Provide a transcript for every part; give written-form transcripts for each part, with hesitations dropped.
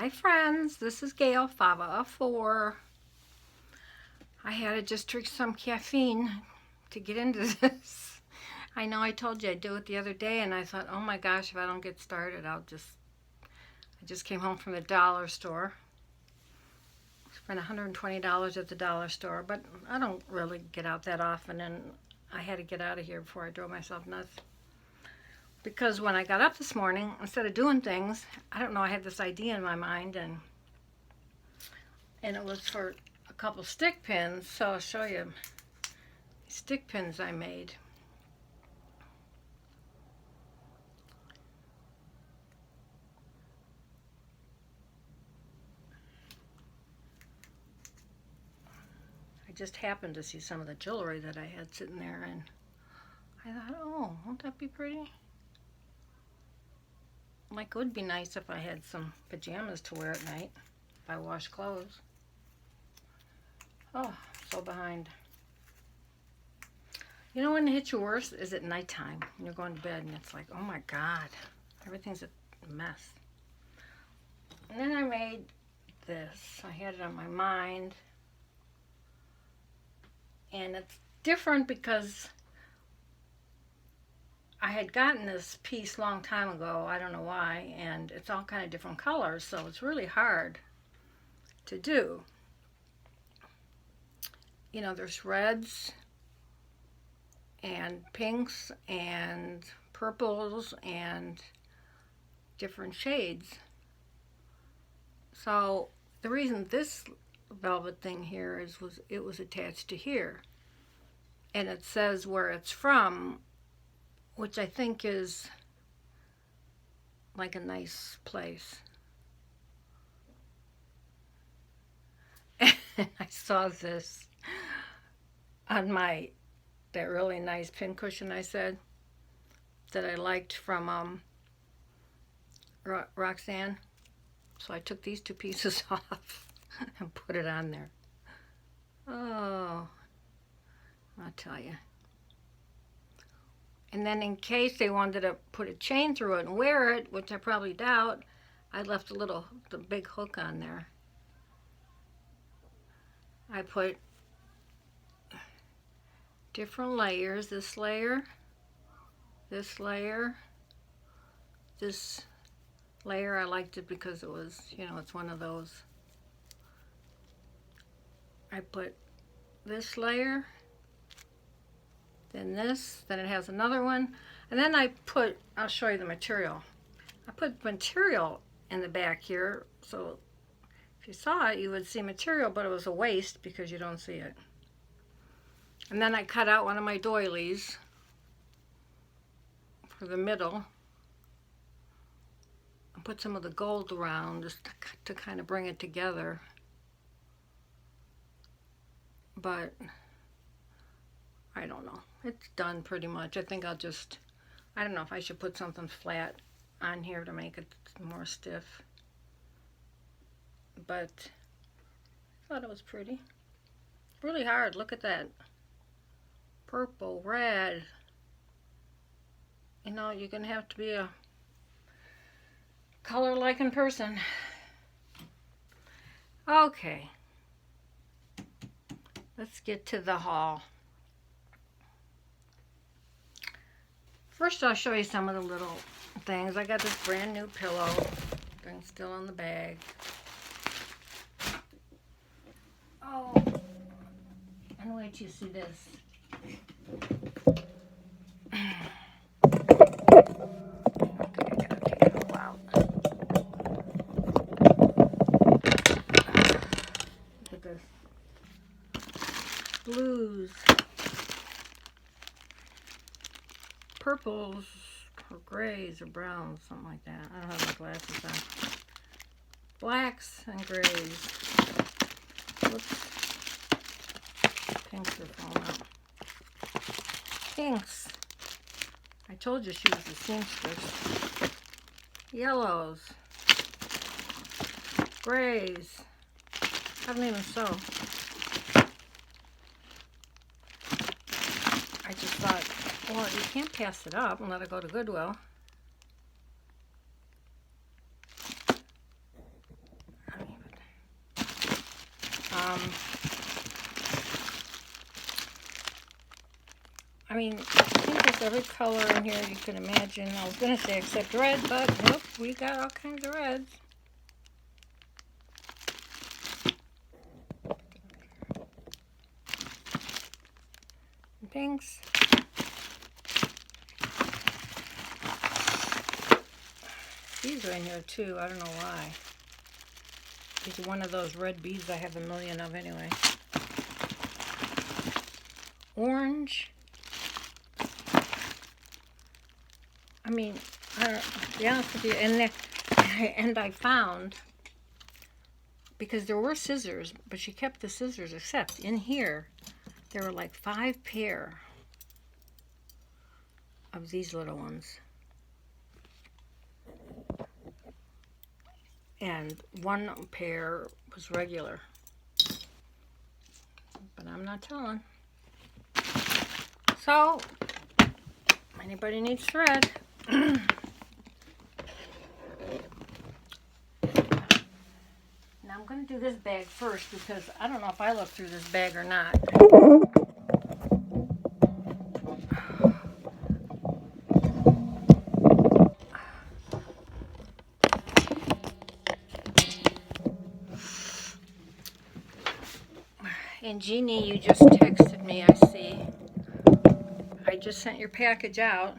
Hi friends, this is Gail, Fava of 4. I had to just drink some caffeine to get into this. I know I told you I'd do it the other day and I thought, oh my gosh, if I don't get started, I just came home from the dollar store. Spent $120 at the dollar store, but I don't really get out that often, and I had to get out of here before I drove myself nuts. Because when I got up this morning, instead of doing things, I don't know, I had this idea in my mind, and it was for a couple stick pins. So I'll show you stick pins I made. I just happened to see some of the jewelry that I had sitting there, and I thought, oh, won't that be pretty? Like, it would be nice if I had some pajamas to wear at night if I wash clothes. Oh, so behind. You know when it hits you worse is at nighttime when you're going to bed and it's like, oh my God, everything's a mess. And then I made this. I had it on my mind. And it's different because I had gotten this piece a long time ago, I don't know why, and it's all kind of different colors, so it's really hard to do. You know, there's reds and pinks and purples and different shades. So the reason this velvet thing here is it was attached to here, and it says where it's from, which I think is like a nice place. And I saw this on that really nice pincushion I said that I liked from Roxanne. So I took these two pieces off and put it on there. Oh, I'll tell you. And then in case they wanted to put a chain through it and wear it, which I probably doubt, I left the big hook on there. I put different layers, this layer, this layer, this layer. I liked it because it was, you know, it's one of those. I put this layer, then this, then it has another one, and then I'll show you the material. I put material in the back here, so if you saw it, you would see material, but it was a waste because you don't see it. And then I cut out one of my doilies for the middle and put some of the gold around just to kind of bring it together. But I don't know. It's done pretty much. I think I don't know if I should put something flat on here to make it more stiff. But I thought it was pretty. Really hard. Look at that. Purple, red. You know, you're going to have to be a color-liking person. Okay. Let's get to the haul. First, I'll show you some of the little things. I got this brand new pillow. Thing's still in the bag. Oh, and wait till you see this. Okay, I gotta take it all out. Look at this. Blues, purples, or grays, or browns, something like that. I don't have my glasses on. Blacks and grays. Whoops. Pinks are falling out. Pinks. I told you she was a seamstress. Yellows. Grays. Haven't even sewn. I just thought, well, you can't pass it up and let it go to Goodwill. I mean, I think there's every color in here you can imagine. I was going to say except red, but nope, we got all kinds of reds. And pinks. These are in here too. I don't know why. These are one of those red beads I have a million of anyway. Orange. I mean, to be honest with you, and I found, because there were scissors, but she kept the scissors, except in here, there were like 5 pair of these little ones. And 1 pair was regular. But I'm not telling. So, anybody needs thread. Now I'm going to do this bag first because I don't know if I look through this bag or not. And Jeannie, you just texted me, I see. I just sent your package out.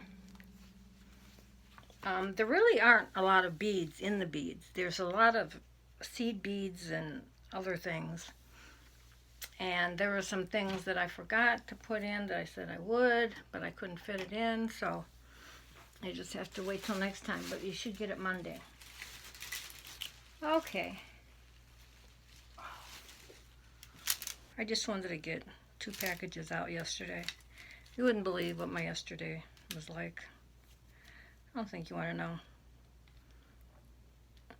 There really aren't a lot of beads in the beads. There's a lot of seed beads and other things. And there were some things that I forgot to put in that I said I would, but I couldn't fit it in, so I just have to wait till next time. But you should get it Monday. Okay. I just wanted to get 2 packages out yesterday. You wouldn't believe what my yesterday was like. I don't think you want to know.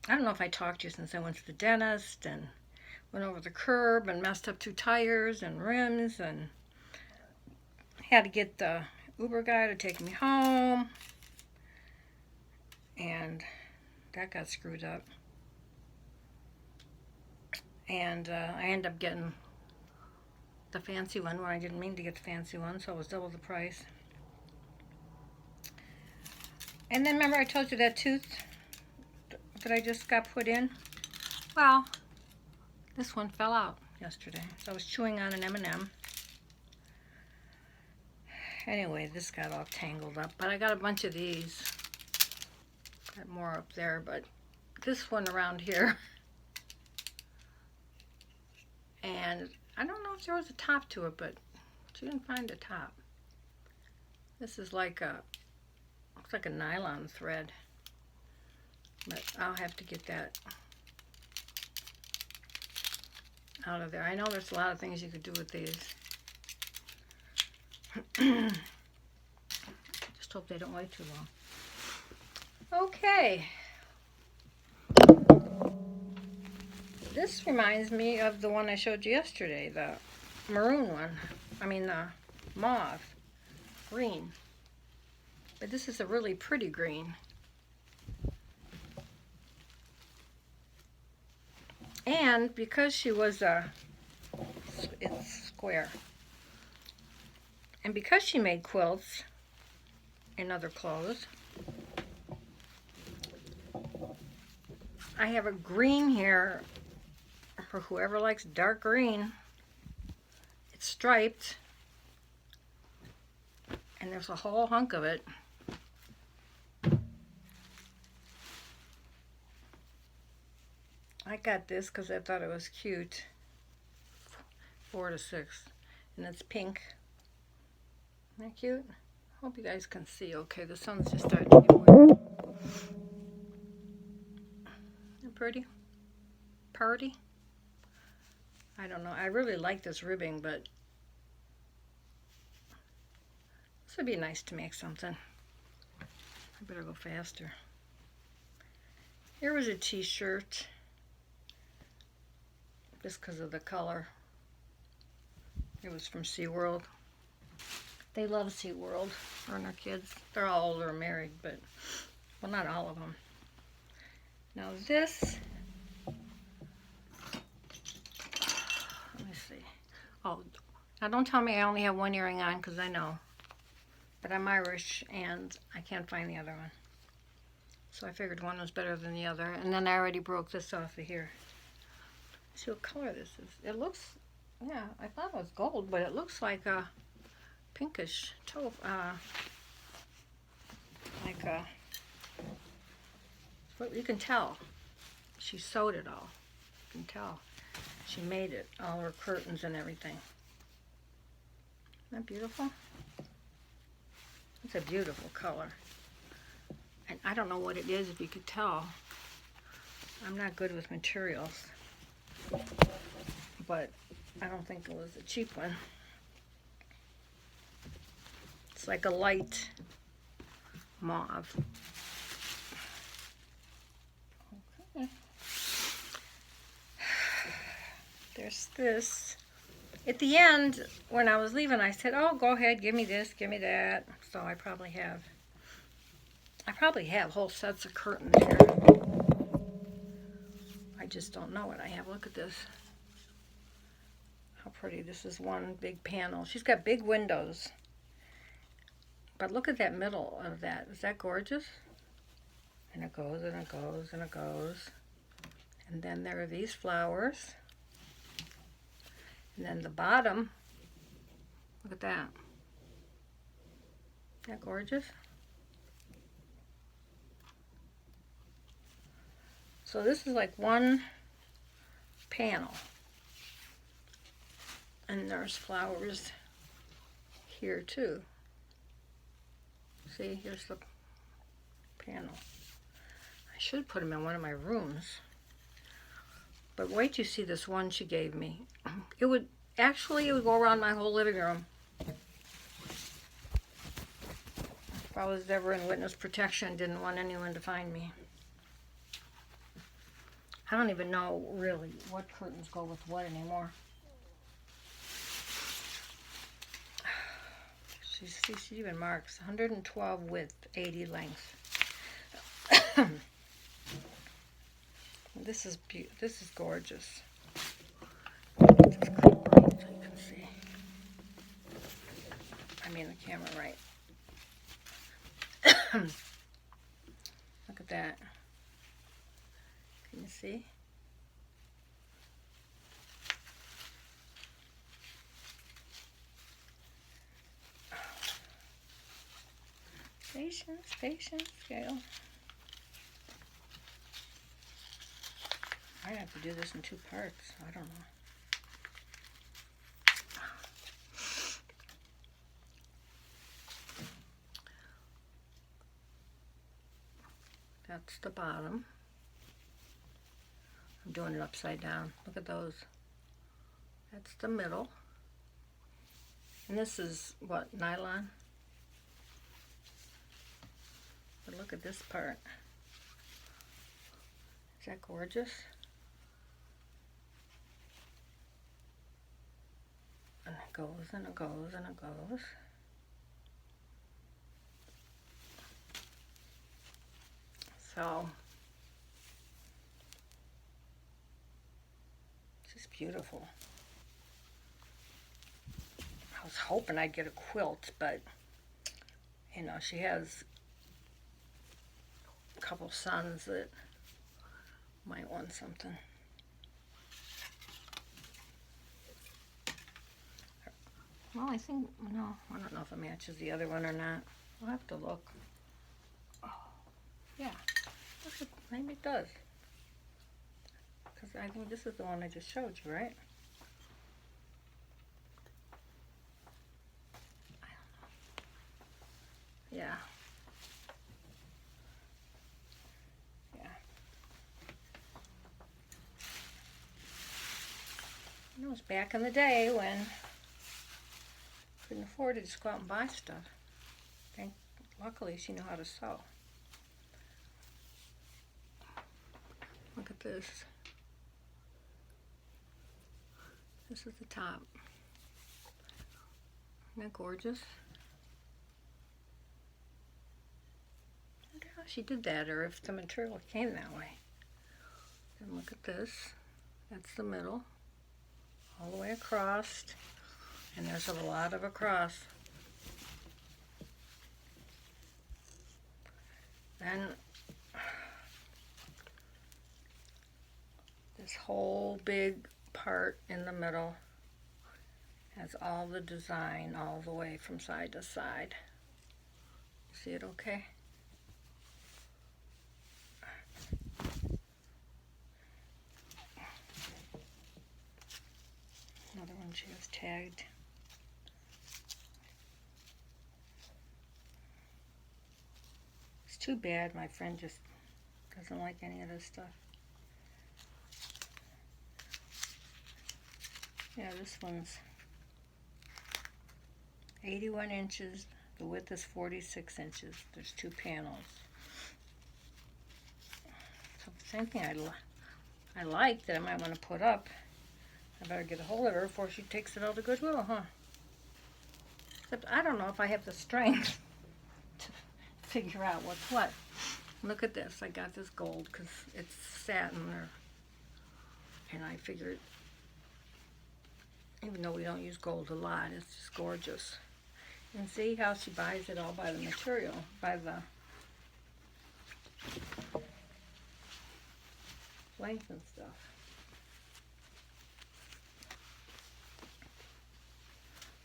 I don't know if I talked to you since I went to the dentist and went over the curb and messed up 2 tires and rims and had to get the Uber guy to take me home. And that got screwed up. And I ended up getting the fancy one when I didn't mean to get the fancy one, so it was double the price. And then remember I told you that tooth that I just got put in? Well, this one fell out yesterday. So I was chewing on an M&M. Anyway, this got all tangled up, but I got a bunch of these. Got more up there, but this one around here. And I don't know if there was a top to it, but she didn't find a top. This is like looks like a nylon thread. But I'll have to get that out of there. I know there's a lot of things you could do with these. Just hope they don't wait too long. Okay. This reminds me of the one I showed you yesterday, the maroon one. I mean the mauve green. But this is a really pretty green. And because she was it's square. And because she made quilts and other clothes, I have a green here for whoever likes dark green. It's striped. And there's a whole hunk of it. I got this because I thought it was cute. 4 to 6. And it's pink. Isn't that cute? Hope you guys can see okay. The sun's just starting to get weird. Isn't it pretty? Party? I don't know. I really like this ribbing, but this would be nice to make something. I better go faster. Here was a t-shirt. Just because of the color. It was from SeaWorld. They love SeaWorld. And our kids. They're all older and married, but, well, not all of them. Now this Now don't tell me I only have one earring on, because I know. But I'm Irish and I can't find the other one. So I figured one was better than the other. And then I already broke this off of here. See what color this is. It looks, yeah, I thought it was gold, but it looks like a pinkish taupe, like a, what you can tell. She sewed it all. You can tell. She made it, all her curtains and everything. Isn't that beautiful? It's a beautiful color. And I don't know what it is, if you could tell. I'm not good with materials. But I don't think it was a cheap one. It's like a light mauve. Okay. There's this. At the end, when I was leaving, I said, oh, go ahead, give me this, give me that. So I probably have whole sets of curtains here. I just don't know what I have. Look at this. How pretty. This is one big panel. She's got big windows. But look at that middle of that. Is that gorgeous? And it goes, and it goes, and it goes. And then there are these flowers. And then the bottom, look at that. Isn't that gorgeous? So this is like one panel. And there's flowers here too. See, here's the panel. I should put them in one of my rooms. But wait till you see this one she gave me. It would go around my whole living room. If I was ever in witness protection, didn't want anyone to find me. I don't even know really what curtains go with what anymore. She even marks 112 width, 80 length. This is gorgeous. Just clip right so you can see. I mean the camera right. Look at that. Can you see? Patience, patience, Gail. I have to do this in 2 parts. I don't know. That's the bottom. I'm doing it upside down. Look at those. That's the middle. And this is what, nylon? But look at this part. Is that gorgeous? And it goes, and it goes, and it goes. So, this is beautiful. I was hoping I'd get a quilt, but, you know, she has a couple sons that might want something. Well, I think, no, I don't know if it matches the other one or not. We'll have to look. Oh, yeah, maybe it does. Because I think this is the one I just showed you, right? I don't know. Yeah. Yeah. It was back in the day when couldn't afford to just go out and buy stuff. Luckily, she knew how to sew. Look at this. This is the top. Isn't that gorgeous? Look how she did that, or if the material came that way. And look at this. That's the middle. All the way across. And there's a lot of across. Then this whole big part in the middle has all the design all the way from side to side. See it okay? Another one she has tagged. It's too bad my friend just doesn't like any of this stuff. Yeah, this one's 81 inches. The width is 46 inches. There's 2 panels. So the same thing I like that I might want to put up. I better get a hold of her before she takes it all to Goodwill, huh? Except I don't know if I have the strength to figure out what's what. Look at this. I got this gold because it's satin there. And I figured, even though we don't use gold a lot, it's just gorgeous. And see how she buys it all by the material, by the length and stuff.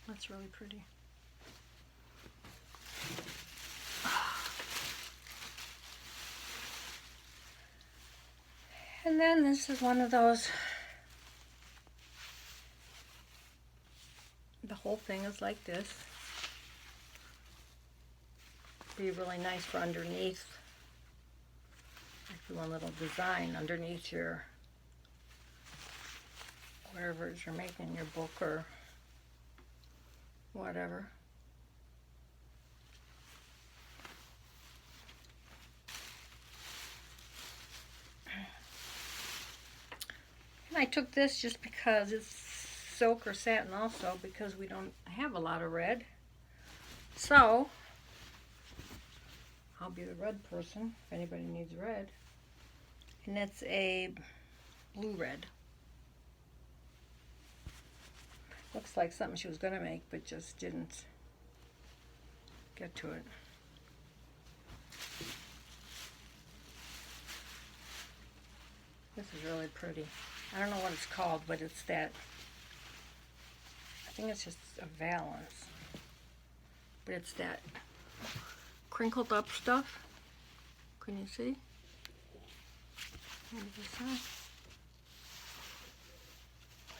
That's really pretty. And then this is one of those, the whole thing is like this. Be really nice for underneath. Like one little design underneath your, whatever it is you're making, your book or whatever. And I took this just because it's silk or satin also, because we don't have a lot of red. So I'll be the red person if anybody needs red. And it's a blue red. Looks like something she was going to make, but just didn't get to it. This is really pretty. I don't know what it's called, but it's that, I think it's just a valance. But it's that crinkled up stuff. Can you see? What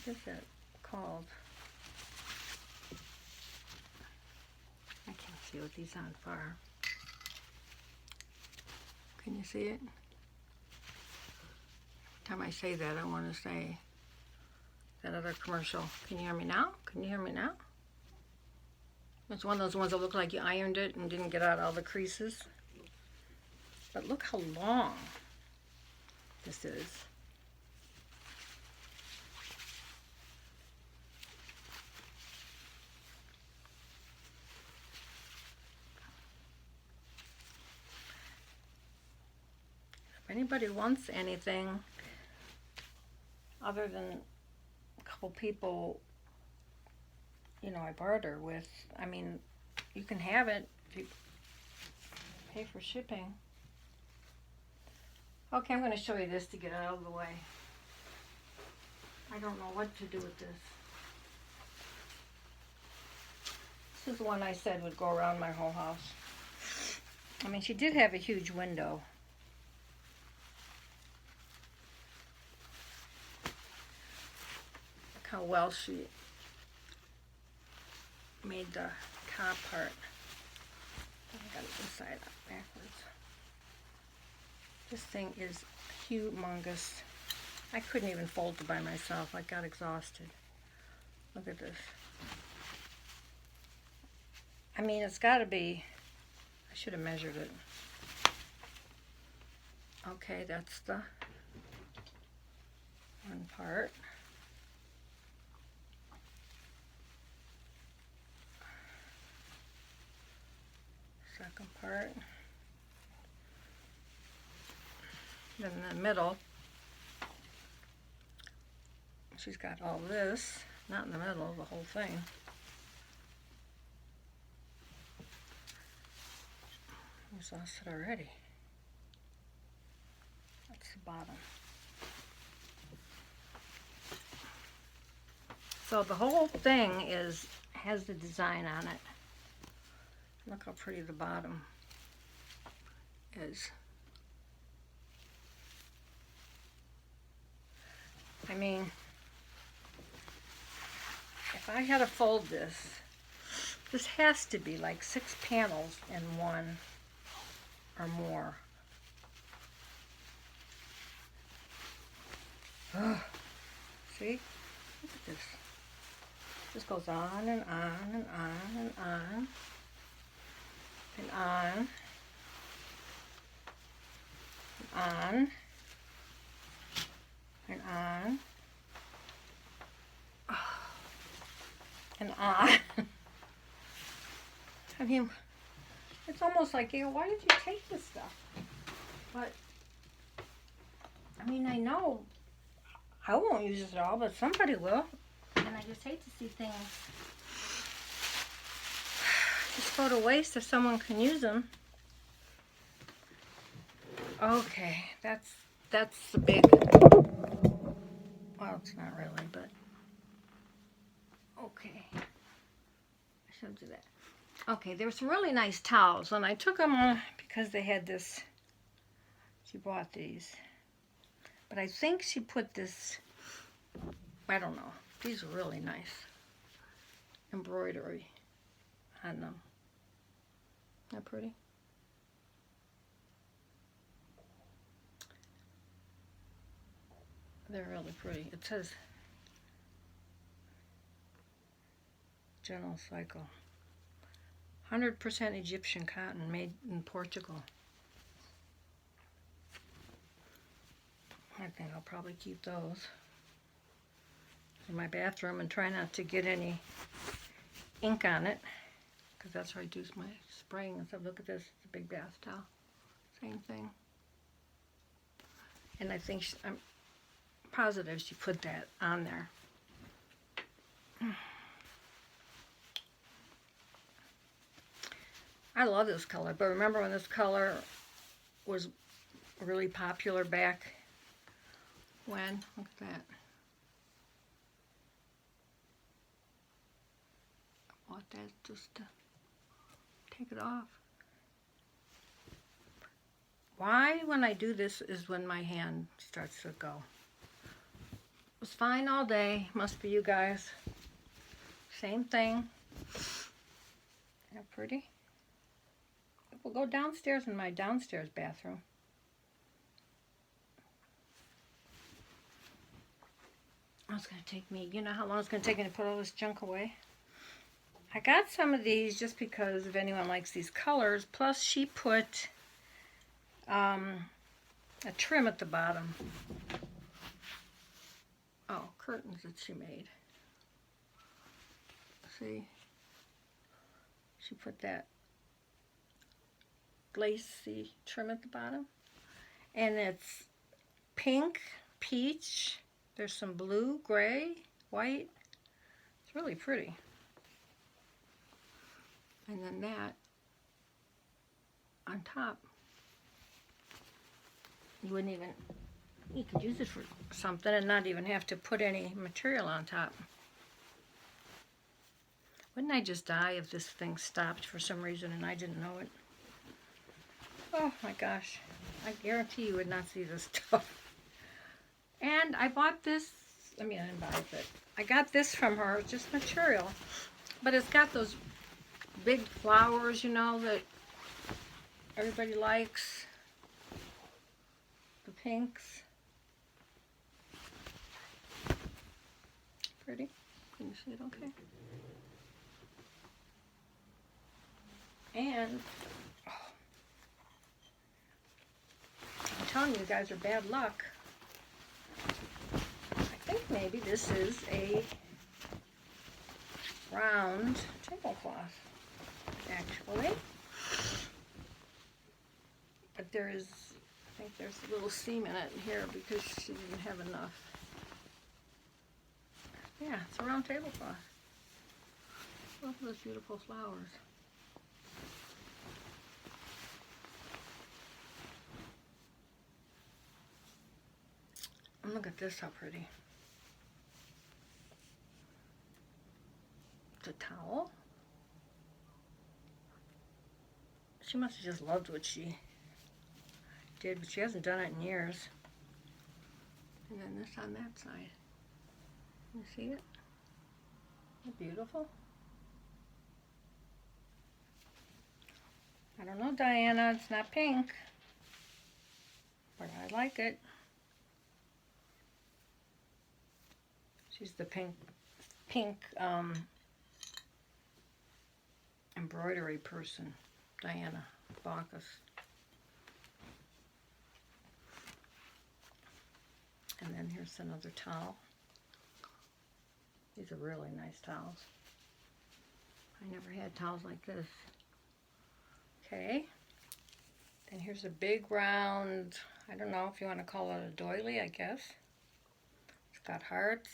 is that called? I can't see with these on far. Can you see it? Every time I say that, I want to say that other commercial. Can you hear me now? Can you hear me now? It's one of those ones that look like you ironed it and didn't get out all the creases. But look how long this is. If anybody wants anything other than a couple people, you know, I barter with, I mean, you can have it if you pay for shipping. Okay, I'm going to show you this to get out of the way. I don't know what to do with this. This is the one I said would go around my whole house. I mean, she did have a huge window. Look how well she made the top part. I got it inside out backwards. This thing is humongous. I couldn't even fold it by myself. I got exhausted. Look at this. I mean, it's got to be, I should have measured it. Okay, that's the one part. Second part. Then in the middle, she's got all this, not in the middle, the whole thing. exhausted already. That's the bottom. So the whole thing has the design on it. Look how pretty the bottom is. I mean, if I had to fold this has to be like 6 panels in one or more. Oh, see? Look at this. This goes on and on and on and on and on and on and on and on. I mean, it's almost like, you know, why did you take this stuff? But, I mean, I know I won't use it all, but somebody will. And I just hate to see things just go to waste if someone can use them. Okay, that's the big, well, it's not really, but okay. I should do that. Okay, there's some really nice towels, and I took them on because they had this, she bought these. But I think she put this, I don't know, these are really nice embroidery on them. Isn't that pretty? They're really pretty. It says General Cycle. 100% Egyptian cotton made in Portugal. I think I'll probably keep those in my bathroom and try not to get any ink on it, because that's where I do my spraying and stuff. Look at this, it's a big bath towel. Same thing. And I think I'm positive she put that on there. I love this color, but remember when this color was really popular back when? Look at that. I bought that just to take it off. Why, when I do this, is when my hand starts to go. It was fine all day. Must be you guys. Same thing. Isn't that pretty? We'll go downstairs in my downstairs bathroom. It's going to take me, you know how long it's going to take me to put all this junk away? I got some of these just because if anyone likes these colors. Plus she put a trim at the bottom. Oh, curtains that she made. See? She put that lacy trim at the bottom. And it's pink, peach. There's some blue, gray, white. It's really pretty. And then that on top. You wouldn't even, you could use it for something and not even have to put any material on top. Wouldn't I just die if this thing stopped for some reason and I didn't know it? Oh my gosh. I guarantee you would not see this stuff. And I bought this, I mean I didn't buy it, but I got this from her, just material. But it's got those big flowers, you know, that everybody likes. The pinks. Pretty. Can you see it okay? And oh, I'm telling you guys are bad luck. I think maybe this is a round tablecloth, actually. But there is, I think there's a little seam in it here because she didn't have enough. Yeah, it's a round tablecloth. Look at those beautiful flowers. And look at this, how pretty. It's a towel. She must have just loved what she did, but she hasn't done it in years. And then this on that side. You see it? Isn't it beautiful? I don't know, Diana, it's not pink, but I like it. She's the pink embroidery person, Diana Bacchus. And then here's another towel. These are really nice towels. I never had towels like this. Okay. Then here's a big round, I don't know if you want to call it a doily, I guess. It's got hearts.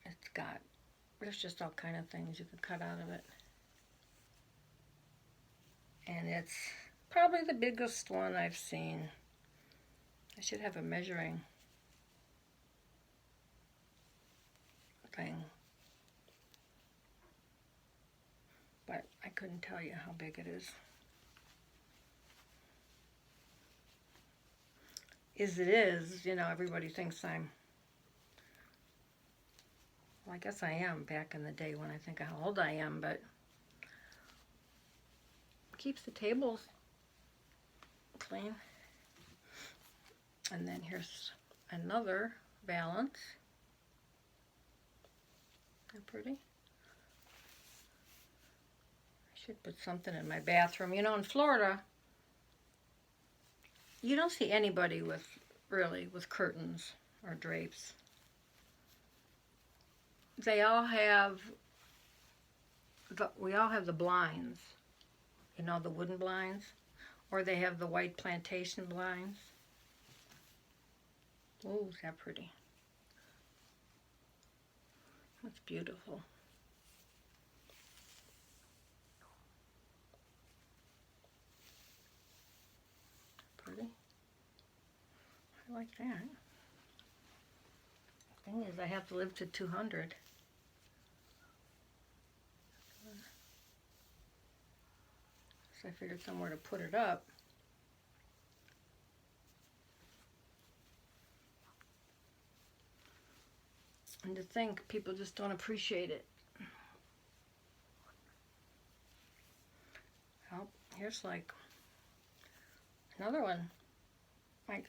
It's got, there's just all kind of things you could cut out of it. And it's probably the biggest one I've seen. I should have a measuring thing. But I couldn't tell you how big it is. It is, you know, everybody thinks I'm, well, I guess I am back in the day when I think of how old I am, but keeps the tables clean. And then here's another valance. Isn't that pretty? Should put something in my bathroom. You know, in Florida, you don't see anybody with curtains or drapes. They all have, we all have the blinds, you know, the wooden blinds, or they have the white plantation blinds. Oh, is that pretty? That's beautiful. Pretty. I like that. The thing is, I have to live to 200. So I figured somewhere to put it up. And to think people just don't appreciate it. Well, here's like another one. I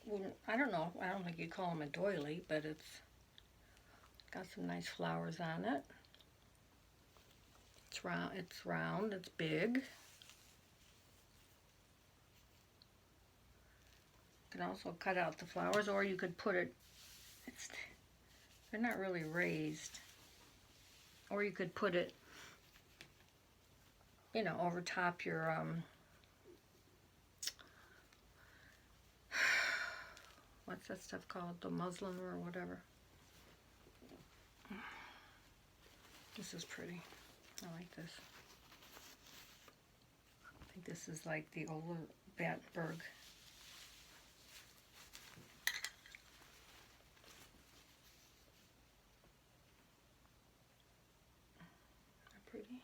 don't know. I don't think you'd call them a doily, but it's got some nice flowers on it. It's round. It's big. You can also cut out the flowers, or you could put it. They're not really raised. Or you could put it, you know, over top your what's that stuff called? The muslin or whatever. This is pretty. I like this. I think this is like the old Battenberg. Pretty.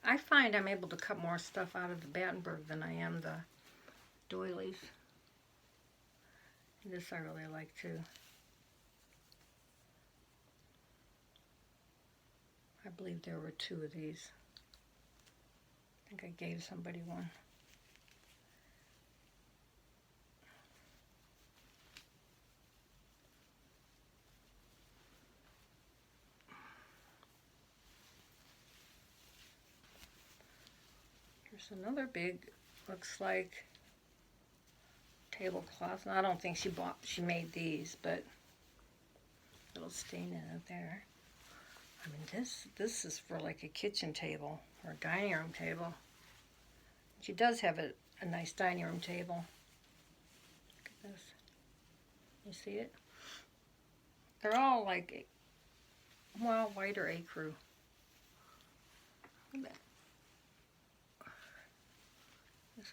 I find I'm able to cut more stuff out of the Battenberg than I am the doilies. And this I really like too. I believe there were 2 of these. I think I gave somebody one. Here's another big, looks like tablecloth. And I don't think she made these, but little stain in it there. I mean, this is for like a kitchen table or a dining room table. She does have a nice dining room table. Look at this. You see it? They're all like, well, white or ecru. Look at that.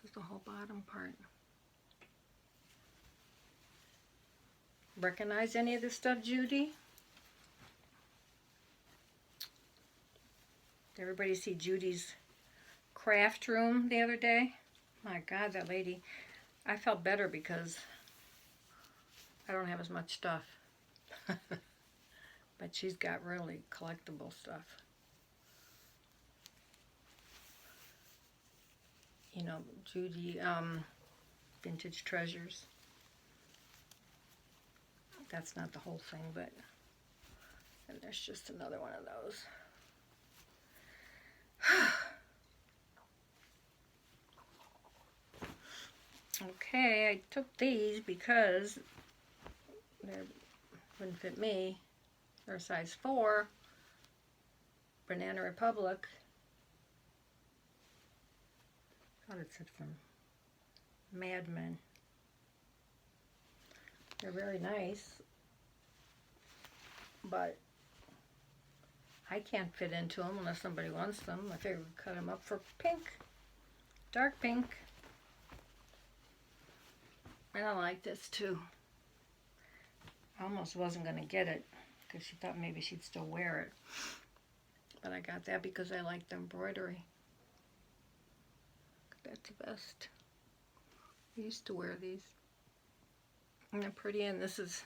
This is the whole bottom part. Recognize any of this stuff, Judy? Did everybody see Judy's craft room the other day? My God, that lady. I felt better because I don't have as much stuff. But she's got really collectible stuff. You know, Judy, Vintage Treasures. That's not the whole thing, but and there's just another one of those. Okay, I took these because they wouldn't fit me. They're size 4. Banana Republic. I thought it said from Mad Men. They're very nice, but I can't fit into them unless somebody wants them. I figured we'd cut them up for pink, dark pink. And I like this too. I almost wasn't going to get it because she thought maybe she'd still wear it. But I got that because I like the embroidery. That's the best. I used to wear these. And they're pretty, and this is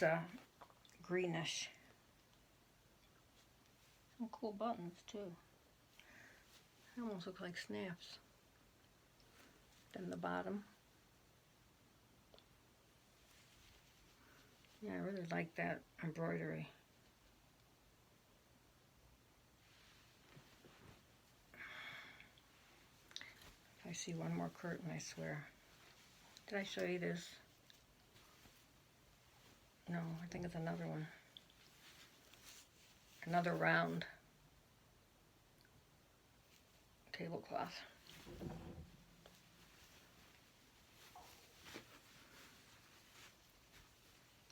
a greenish. Some cool buttons too. They almost look like snaps. Then the bottom. Yeah, I really like that embroidery. If I see one more curtain, I swear. Did I show you this? No, I think it's another one. Another round tablecloth.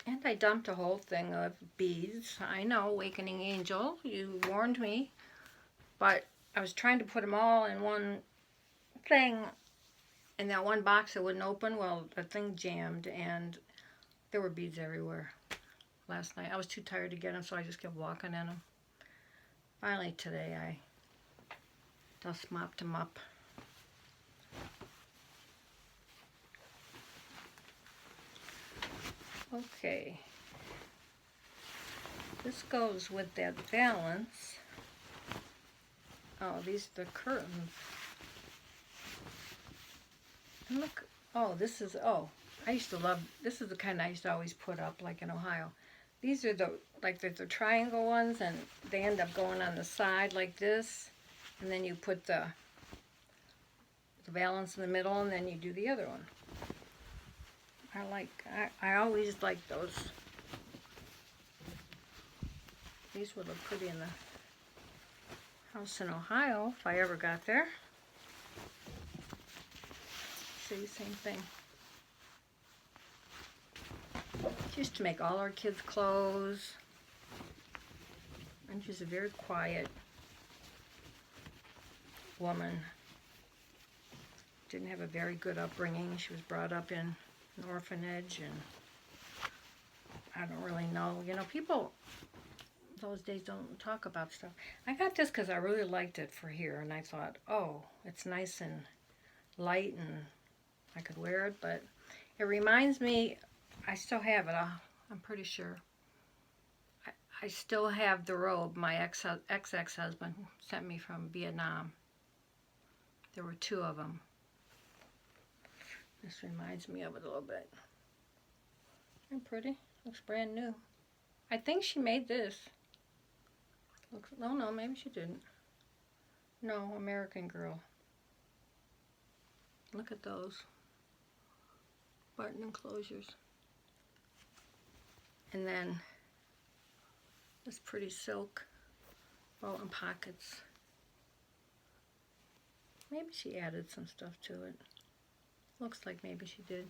And I dumped a whole thing of beads. I know, Awakening Angel, you warned me. But I was trying to put them all in one thing. In that one box that wouldn't open. Well, the thing jammed and there were beads everywhere last night. I was too tired to get them, so I just kept walking in them. Finally today I dust mopped them up. Okay, this goes with that valance. Oh, these are the curtains. And look, oh, this is, oh, I used to love, this is the kind I used to always put up, like in Ohio. These are the, like the triangle ones, and they end up going on the side like this. And then you put the valance in the middle, and then you do the other one. I always liked those. These would look pretty in the house in Ohio, if I ever got there. See, same thing. She used to make all our kids' clothes. And she's a very quiet woman. Didn't have a very good upbringing. She was brought up in an orphanage, and I don't really know. You know, people those days don't talk about stuff. I got this because I really liked it for here, and I thought, oh, it's nice and light, and I could wear it, but it reminds me, I still have it, I'm pretty sure. I still have the robe my ex-husband sent me from Vietnam. There were 2 of them. This reminds me of it a little bit. Isn't it pretty? Looks brand new. I think she made this. Looks, oh no, maybe she didn't. No, American Girl. Look at those. Button enclosures. And then this pretty silk. Oh, and pockets. Maybe she added some stuff to it. Looks like maybe she did.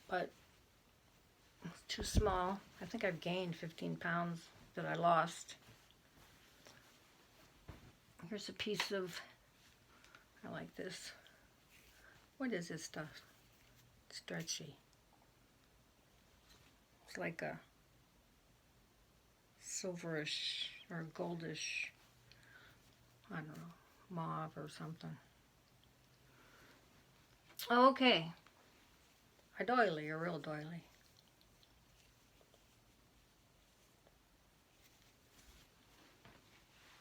But it's too small. I think I've gained 15 pounds that I lost. Here's a piece of, I like this. What is this stuff? Stretchy. It's like a silverish or goldish, I don't know, mauve or something. Okay. A doily, a real doily.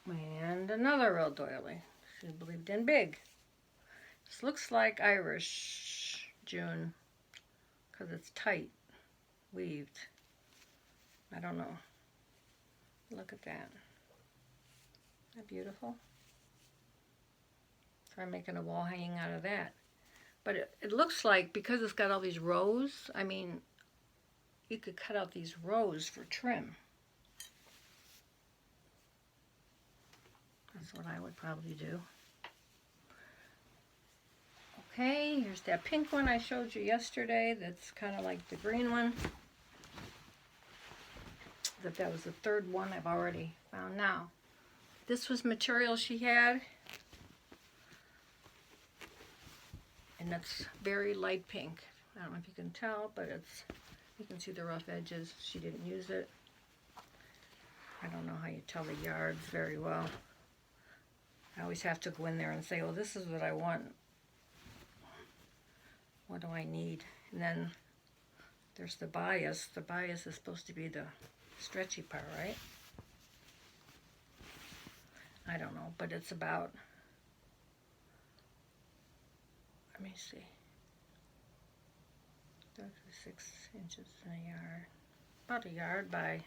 And another real doily. She believed in big. This looks like Irish June because it's tight, weaved. I don't know. Look at that. Isn't that beautiful? Try making a wall hanging out of that. But it looks like, because it's got all these rows, I mean, you could cut out these rows for trim. That's what I would probably do. Okay, here's that pink one I showed you yesterday. That's kind of like the green one. That was the third one I've already found now. This was material she had. And it's very light pink. I don't know if you can tell, but you can see the rough edges. She didn't use it. I don't know how you tell the yards very well. I always have to go in there and say, well, this is what I want. What do I need? And then there's the bias. The bias is supposed to be the stretchy part, right? I don't know, but it's about, let me see, 36 inches in a yard. About a yard by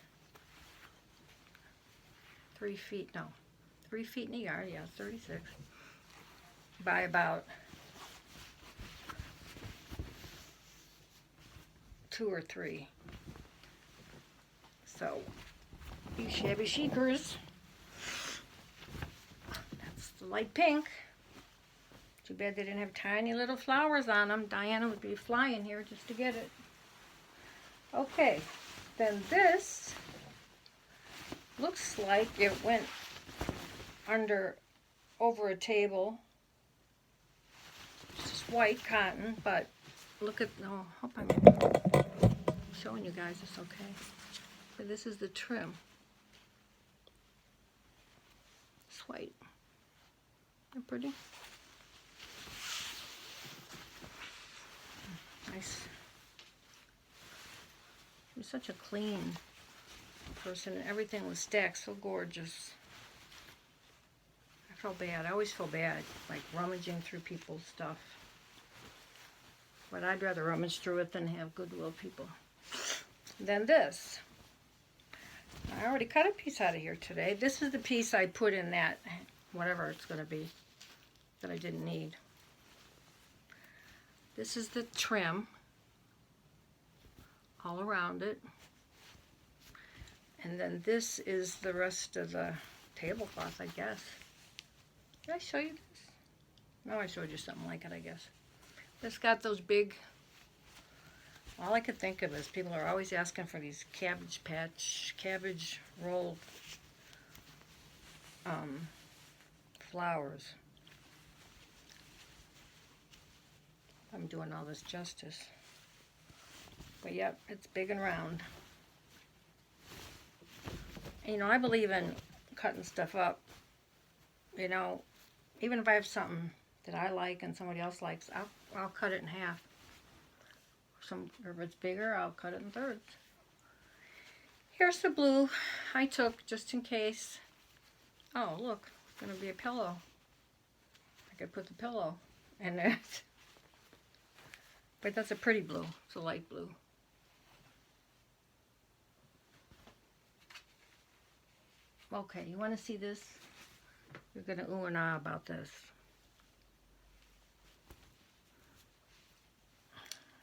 3 feet, no, 3 feet in a yard, yeah, 36. By about 2 or 3. So, these shabby chicers, that's the light pink. Too bad they didn't have tiny little flowers on them. Diana would be flying here just to get it. Okay, then this looks like it went over a table. It's just white cotton, but look at, oh, hope I'm showing you guys this okay. But this is the trim. It's white. Isn't it pretty? Nice. She was such a clean person. Everything was stacked so gorgeous. I felt bad. I always feel bad, like rummaging through people's stuff. But I'd rather rummage through it than have Goodwill people. Then this. I already cut a piece out of here today. This is the piece I put in that, whatever it's going to be, that I didn't need. This is the trim all around it. And then this is the rest of the tablecloth, I guess. Did I show you this? No, I showed you something like it, I guess. It's got those big, all I could think of is people are always asking for these cabbage rolled flowers. I'm doing all this justice. But yep, it's big and round. And, you know, I believe in cutting stuff up. You know, even if I have something that I like and somebody else likes, I'll cut it in half. If it's bigger, I'll cut it in thirds. Here's the blue I took just in case. Oh, look, it's going to be a pillow. I could put the pillow in it. But that's a pretty blue. It's a light blue. Okay, you want to see this? You're going to ooh and ah about this.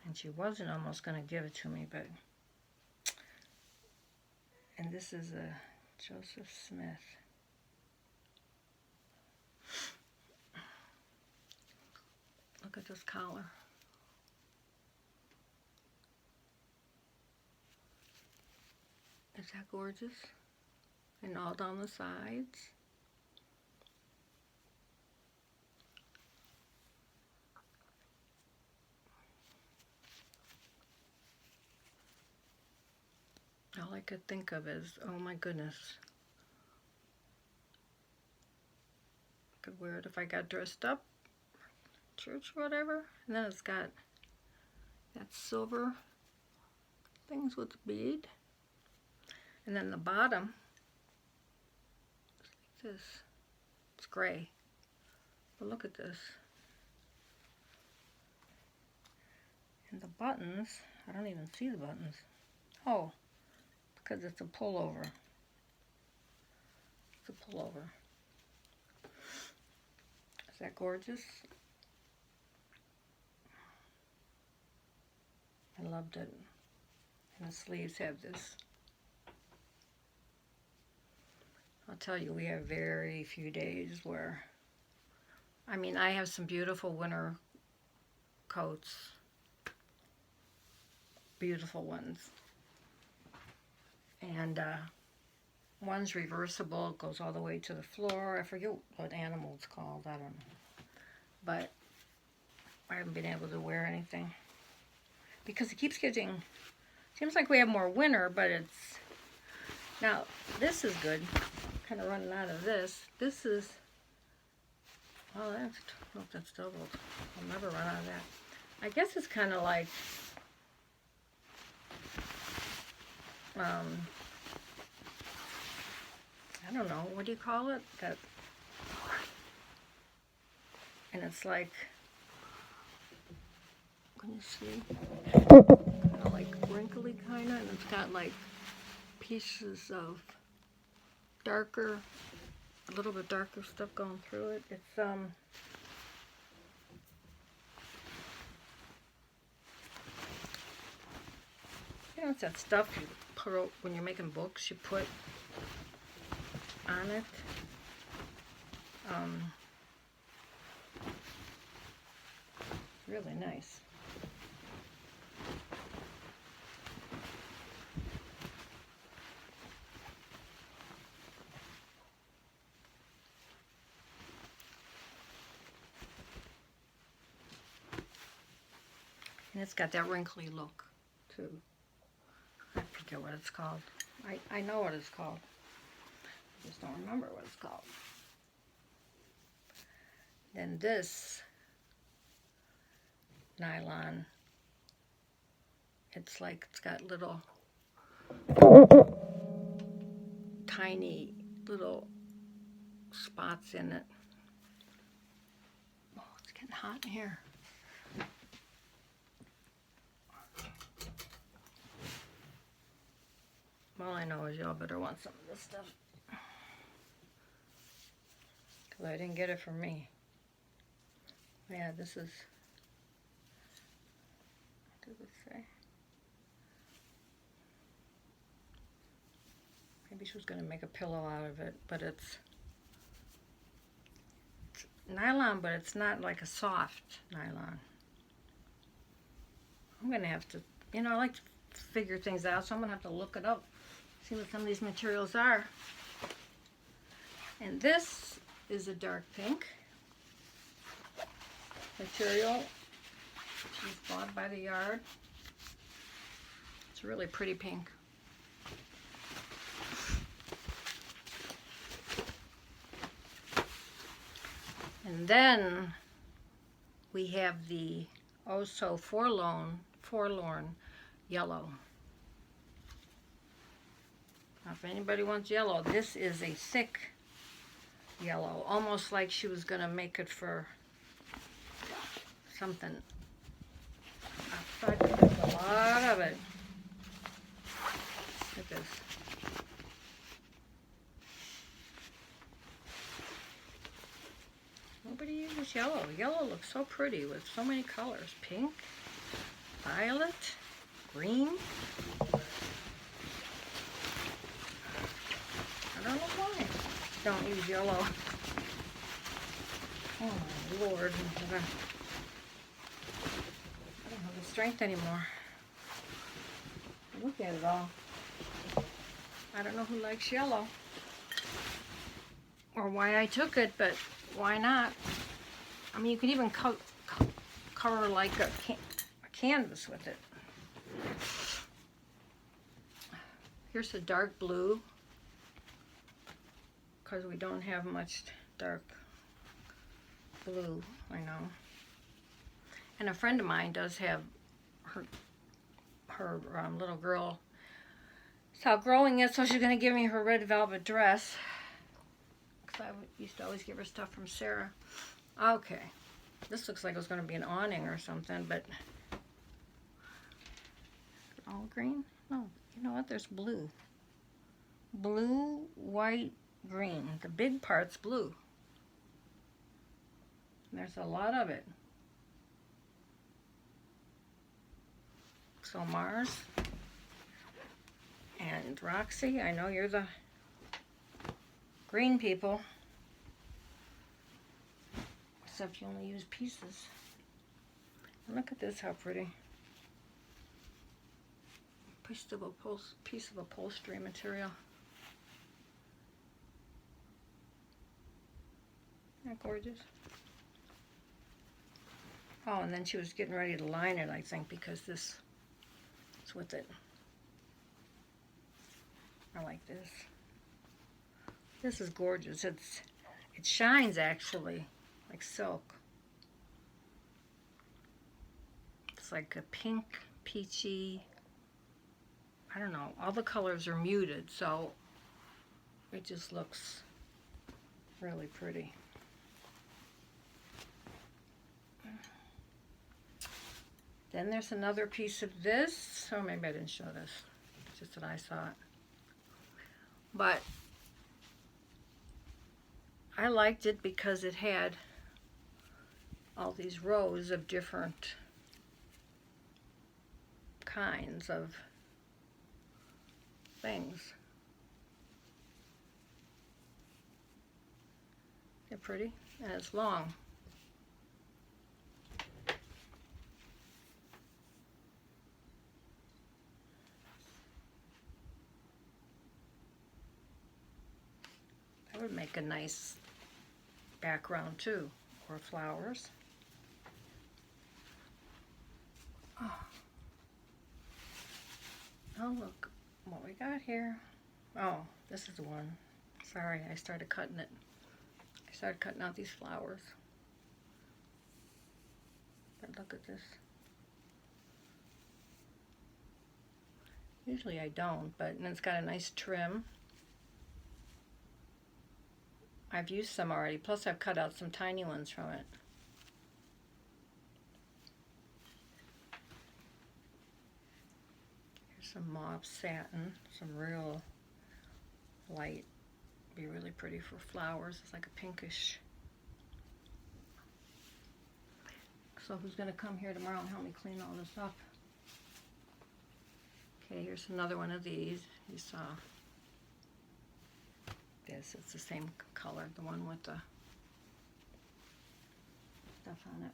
And she wasn't almost going to give it to me, but... And this is a Joseph Smith. Look at this collar. Is that gorgeous? And all down the sides. All I could think of is, oh my goodness. I could wear it if I got dressed up, church or whatever. And then it's got that silver things with the bead. And then the bottom, like this, it's gray. But look at this. And the buttons, I don't even see the buttons. Oh, because it's a pullover. It's a pullover. Is that gorgeous? I loved it. And the sleeves have this. I'll tell you, we have very few days where, I mean, I have some beautiful winter coats. Beautiful ones. And one's reversible, it goes all the way to the floor. I forget what animal it's called, I don't know. But I haven't been able to wear anything. Because it keeps getting, seems like we have more winter, but it's, now this is good. Kind of running out of this. This is, oh, that's, look, that's doubled. I'll never run out of that. I guess it's kind of like, I don't know, what do you call it? That, and it's like, can you see? Kind of like wrinkly kind of, and it's got like pieces of darker, a little bit darker stuff going through it. It's you know, it's that stuff you put out when you're making books, you put on it. Really nice. And it's got that wrinkly look, too. I forget what it's called. I know what it's called. I just don't remember what it's called. Then this nylon, it's like it's got little tiny little spots in it. Oh, it's getting hot in here. All I know is y'all better want some of this stuff. Because I didn't get it from me. Yeah, this is, what does it say? Maybe she was going to make a pillow out of it, but it's nylon, but it's not like a soft nylon. I'm going to have to, you know, I like to figure things out, so I'm going to have to look it up, see what some of these materials are. And this is a dark pink material. She's bought by the yard. It's a really pretty pink. And then we have the oh so forlorn yellow. Now, if anybody wants yellow, this is a thick yellow, almost like she was going to make it for something. Outside, there's a lot of it. Look at this. Nobody uses yellow. Yellow looks so pretty with so many colors. Pink, violet, green. I don't know why. Don't use yellow. Oh my Lord. I don't have the strength anymore. Look at it all. I don't know who likes yellow. Or why I took it, but why not? I mean, you could even cover like a canvas with it. Here's a dark blue, because we don't have much dark blue, I know. And a friend of mine does have her little girl. It's outgrowing it, so she's going to give me her red velvet dress. Because I used to always give her stuff from Sarah. Okay. This looks like it was going to be an awning or something, but... all green? No. You know what? There's blue. Blue, white, green. The big part's blue. And there's a lot of it. So Mars and Roxy, I know you're the green people. Except you only use pieces. And look at this, how pretty. Piece of upholstery material. Isn't that gorgeous? Oh, and then she was getting ready to line it, I think, because this is with it. I like this. This is gorgeous. It shines actually like silk. It's like a pink, peachy. I don't know. All the colors are muted, so it just looks really pretty. Then there's another piece of this. Oh, maybe I didn't show this. It's just that I saw it. But I liked it because it had all these rows of different kinds of things. They're pretty, and it's long. That would make a nice background too, or flowers. Oh, look what we got here. Oh, this is the one. Sorry, I started cutting it. I started cutting out these flowers. But look at this. Usually I don't, but and it's got a nice trim. I've used some already, plus I've cut out some tiny ones from it. Here's some mauve satin, some real light. Be really pretty for flowers. It's like a pinkish. So who's going to come here tomorrow and help me clean all this up? Okay, here's another one of these. You saw this. It's the same color, the one with the stuff on it.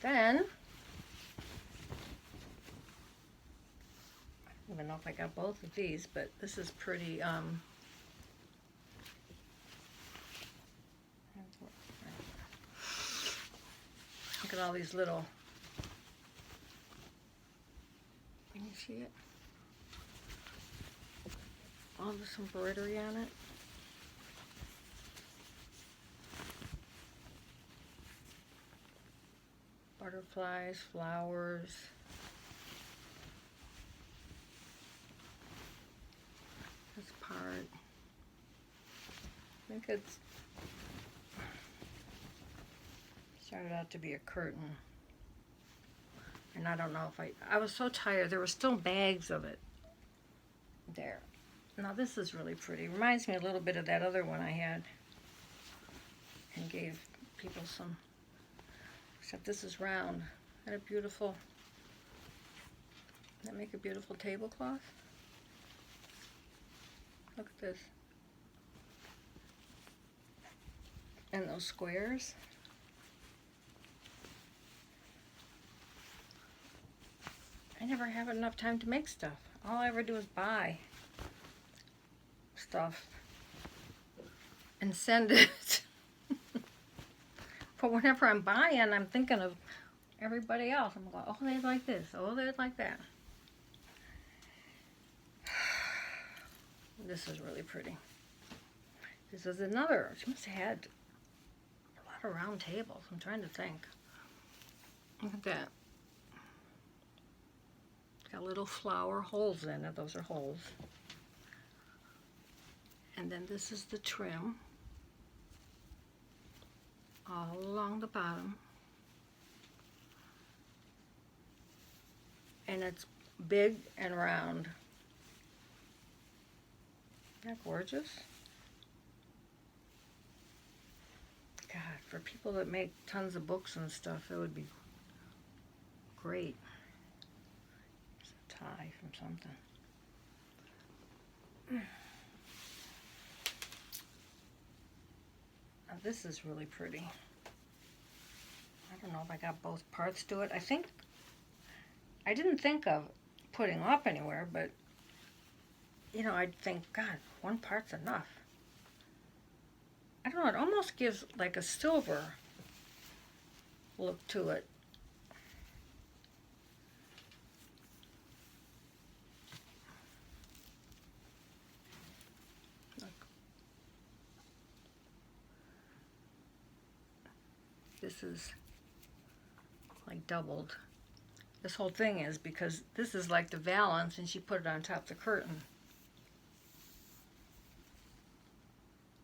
Then, I don't even know if I got both of these, but this is pretty, look at all these little, can you see it? All this embroidery on it. Butterflies, flowers. This part. I think it's started out to be a curtain. And I don't know if I was so tired. There were still bags of it there. Now this is really pretty. Reminds me a little bit of that other one I had and gave people some, except this is round. And a beautiful, doesn't that make a beautiful tablecloth? Look at this. And those squares. I never have enough time to make stuff. All I ever do is buy stuff and send it. But whenever I'm buying, I'm thinking of everybody else. I'm going, oh, they'd like this. Oh, they'd like that. This is really pretty. This is another. She must have had a lot of round tables. I'm trying to think. Look at that. It's got little flower holes in it. Those are holes. And then this is the trim all along the bottom. And it's big and round. Isn't that gorgeous? God, for people that make tons of books and stuff, it would be great. It's a tie from something. Now this is really pretty. I don't know if I got both parts to it. I didn't think of putting up anywhere, but you know, I'd think, God, one part's enough. I don't know, it almost gives like a silver look to it. Look. This is like doubled. This whole thing is because this is like the valance and she put it on top of the curtain.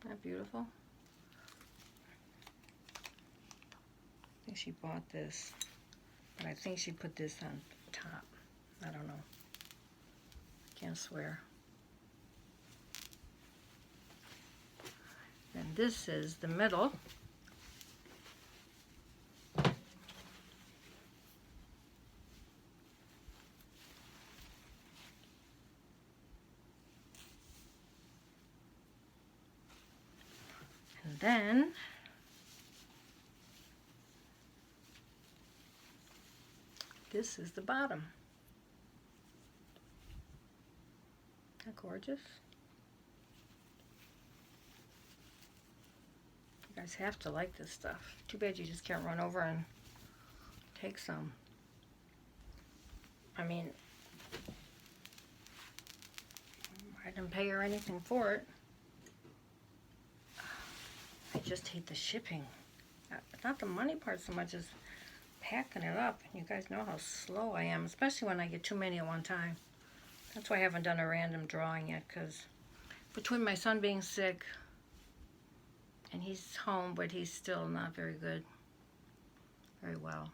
Isn't that beautiful? I think she bought this, but I think she put this on top. I don't know. Can't swear. And this is the middle. And then this is the bottom. Isn't that gorgeous? You guys have to like this stuff. Too bad you just can't run over and take some. I mean, I didn't pay her anything for it. I just hate the shipping. Not the money part so much as packing it up. You guys know how slow I am, especially when I get too many at one time. That's why I haven't done a random drawing yet, because between my son being sick, and he's home, but he's still not very good, very well.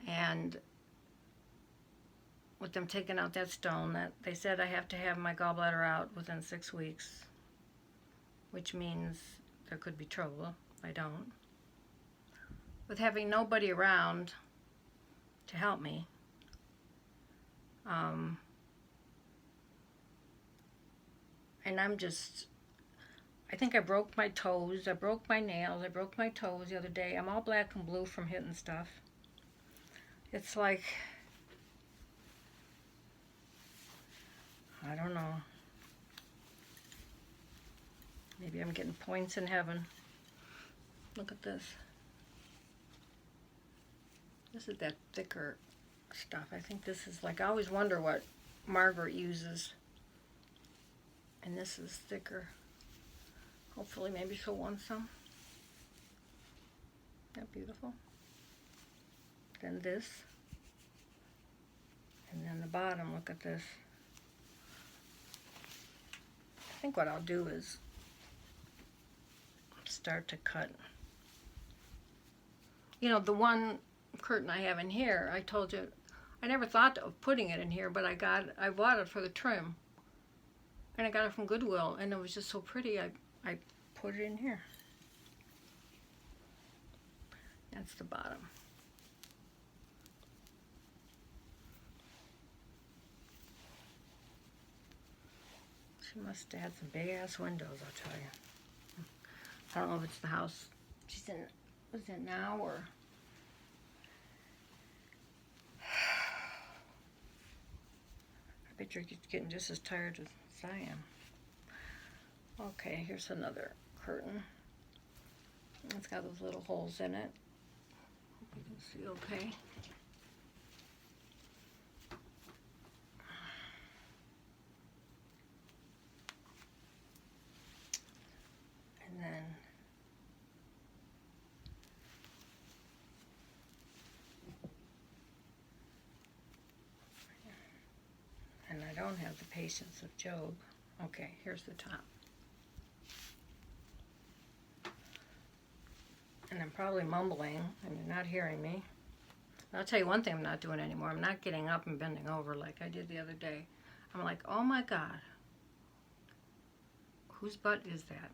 And with them taking out that stone, that they said I have to have my gallbladder out within 6 weeks, which means there could be trouble if I don't. With having nobody around to help me, and I think I broke my toes, I broke my nails, I broke my toes the other day. I'm all black and blue from hitting stuff. It's like, I don't know. Maybe I'm getting points in heaven. Look at this. This is that thicker stuff. I think this is like, I always wonder what Margaret uses. And this is thicker. Hopefully maybe she'll want some. Isn't that beautiful? Then this. And then the bottom, look at this. I think what I'll do is start to cut. You know, the one curtain I have in here, I told you, I never thought of putting it in here, but I bought it for the trim. And I got it from Goodwill, and it was just so pretty, I put it in here. That's the bottom. She must have had some big ass windows, I'll tell you. I don't know if it's the house she's in, was it now, or I bet you're getting just as tired as I am. Okay, here's another curtain. It's got those little holes in it. You can see okay. And then I don't have the patience of Job. Okay, here's the top. And I'm probably mumbling, and you're not hearing me. I'll tell you one thing I'm not doing anymore. I'm not getting up and bending over like I did the other day. I'm like, oh my God, whose butt is that?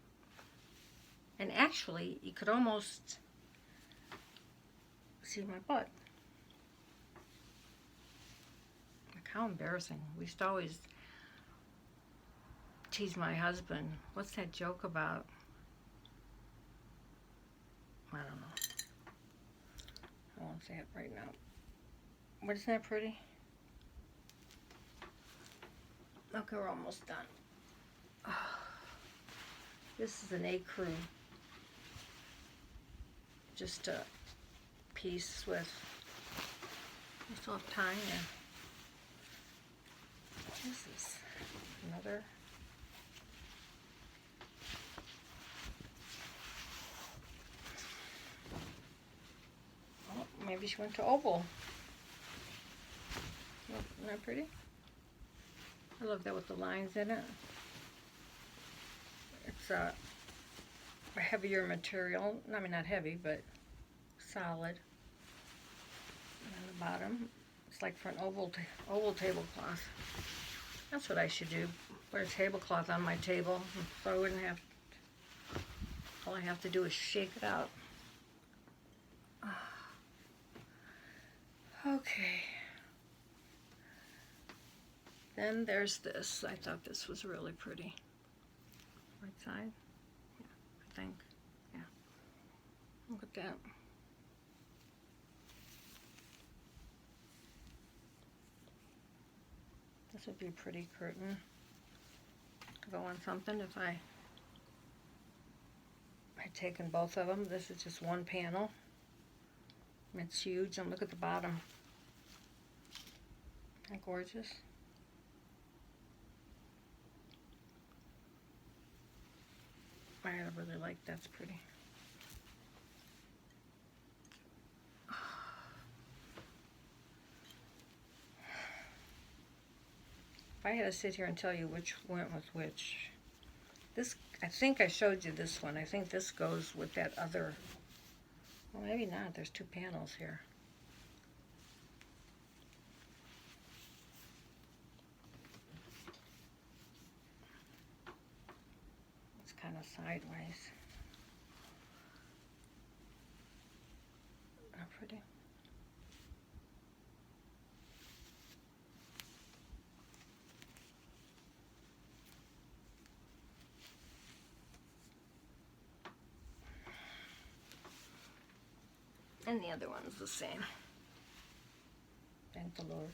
And actually, you could almost see my butt. Like, how embarrassing. We used to always tease my husband. What's that joke about? I don't know. I won't say it right now. But isn't that pretty? Okay, we're almost done. Oh, this is an ecru. Just a piece with a soft tying. This is another. Oh, maybe she went to oval. Oh, isn't that pretty? I love that with the lines in it. It's a heavier material. I mean, not heavy, but solid. And on the bottom, it's like for an oval tablecloth. That's what I should do. Put a tablecloth on my table, so I wouldn't have. All I have to do is shake it out. Okay. Then there's this. I thought this was really pretty. Right side? Yeah, I think. Yeah. Look at that. This would be a pretty curtain to go on something if I had taken both of them. This is just one panel. It's huge, and look at the bottom. Isn't that gorgeous? I really like that's pretty. If I had to sit here and tell you which went with which, this, I think I showed you this one. I think this goes with that other, well, maybe not. There's two panels here. It's kind of sideways. How pretty. And the other one's the same. Thank the Lord.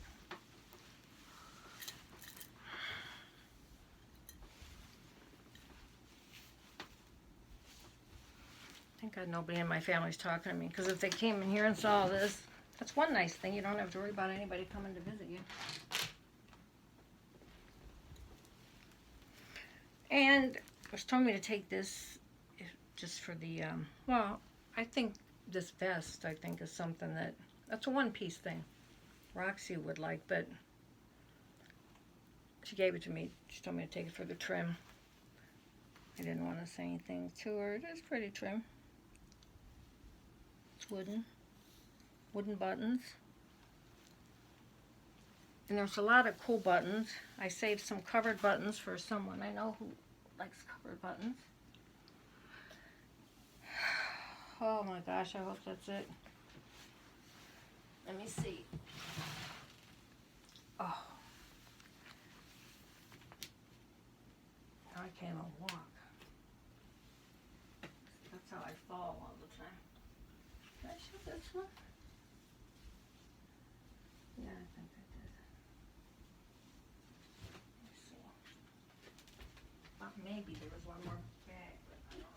Thank God nobody in my family's talking to me, because if they came in here and saw this, that's one nice thing. You don't have to worry about anybody coming to visit you. And it was telling me to take this just for the, well, I think this vest, I think, is something that's a one-piece thing. Roxy would like, but she gave it to me. She told me to take it for the trim. I didn't want to say anything to her. It is pretty trim. It's wooden buttons. And there's a lot of cool buttons. I saved some covered buttons for someone I know who likes covered buttons. Oh my gosh, I hope that's it. Let me see. Oh. Now I can't even walk. That's how I fall all the time. Did I show this one? Yeah, I think I did. Let me see. Maybe there was one more bag, but I don't know.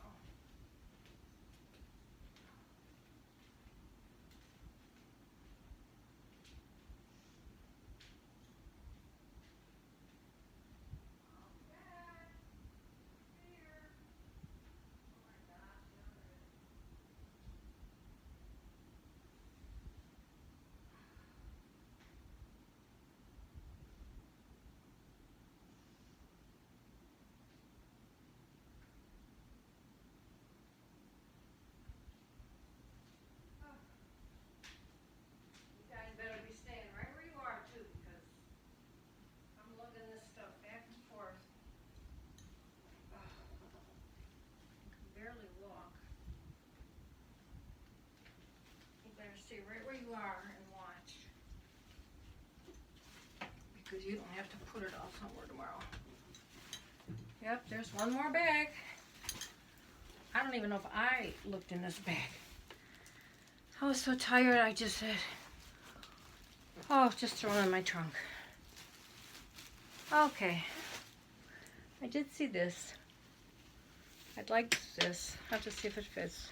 stay right where you are and watch. Because you don't have to put it all somewhere tomorrow. Yep, there's one more bag. I don't even know if I looked in this bag. I was so tired, I just said, oh, just throw it in my trunk. Okay. I did see this. I'd like this. I'll have to see if it fits.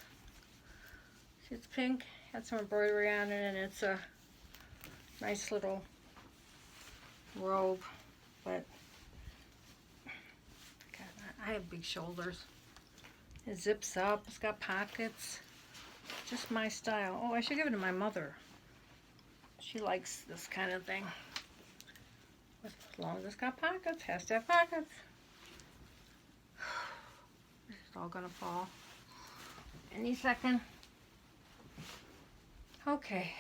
See, it's pink, had some embroidery on it, and it's a nice little robe, but God, I have big shoulders. It zips up, it's got pockets. Just my style. Oh, I should give it to my mother. She likes this kind of thing. As long as it's got pockets, has to have pockets. It's all gonna fall any second. Okay.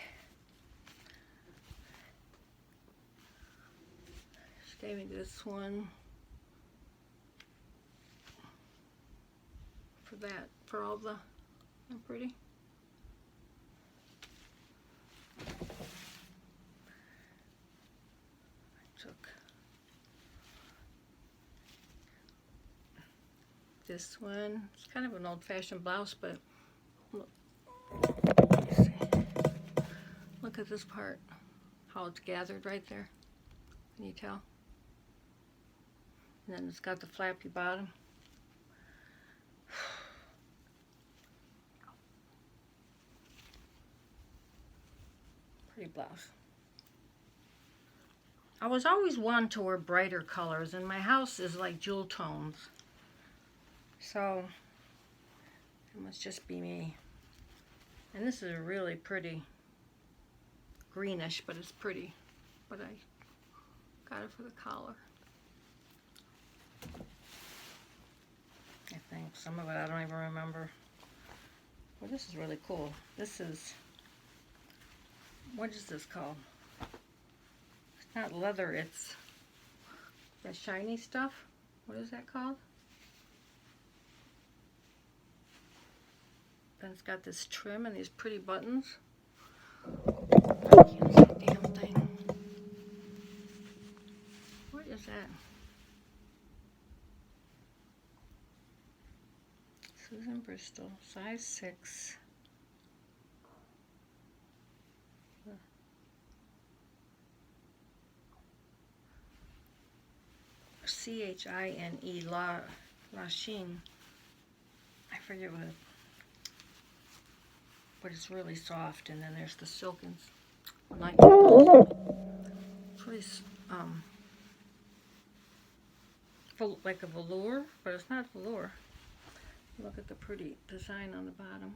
She gave me this one for that, for all the, how pretty. Took this one. It's kind of an old-fashioned blouse, but look, let's see. Look at this part, how it's gathered right there. Can you tell? And then it's got the flappy bottom. Pretty blouse. I was always one to wear brighter colors, and my house is like jewel tones. So, it must just be me. And this is a really pretty greenish, but it's pretty. But I got it for the collar. I think some of it I don't even remember. Well, this is really cool. This is, what is this called? It's not leather, it's that shiny stuff. What is that called? Then it's got this trim and these pretty buttons. I can't see a damn thing. What is that? Susan Bristol, size 6. C-H-I-N-E, Lachine. I forget what it, but it's really soft, and then there's the silkins. Like, it's really, like a velour, but it's not velour. Look at the pretty design on the bottom.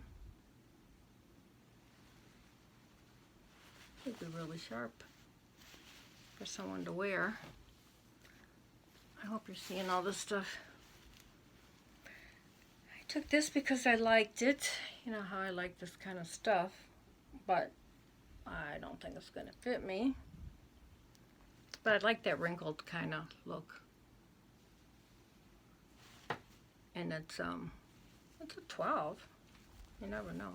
It'd be really sharp for someone to wear. I hope you're seeing all this stuff. I took this because I liked it. You know how I like this kind of stuff, but I don't think it's going to fit me. But I like that wrinkled kind of look. And it's a 12. You never know.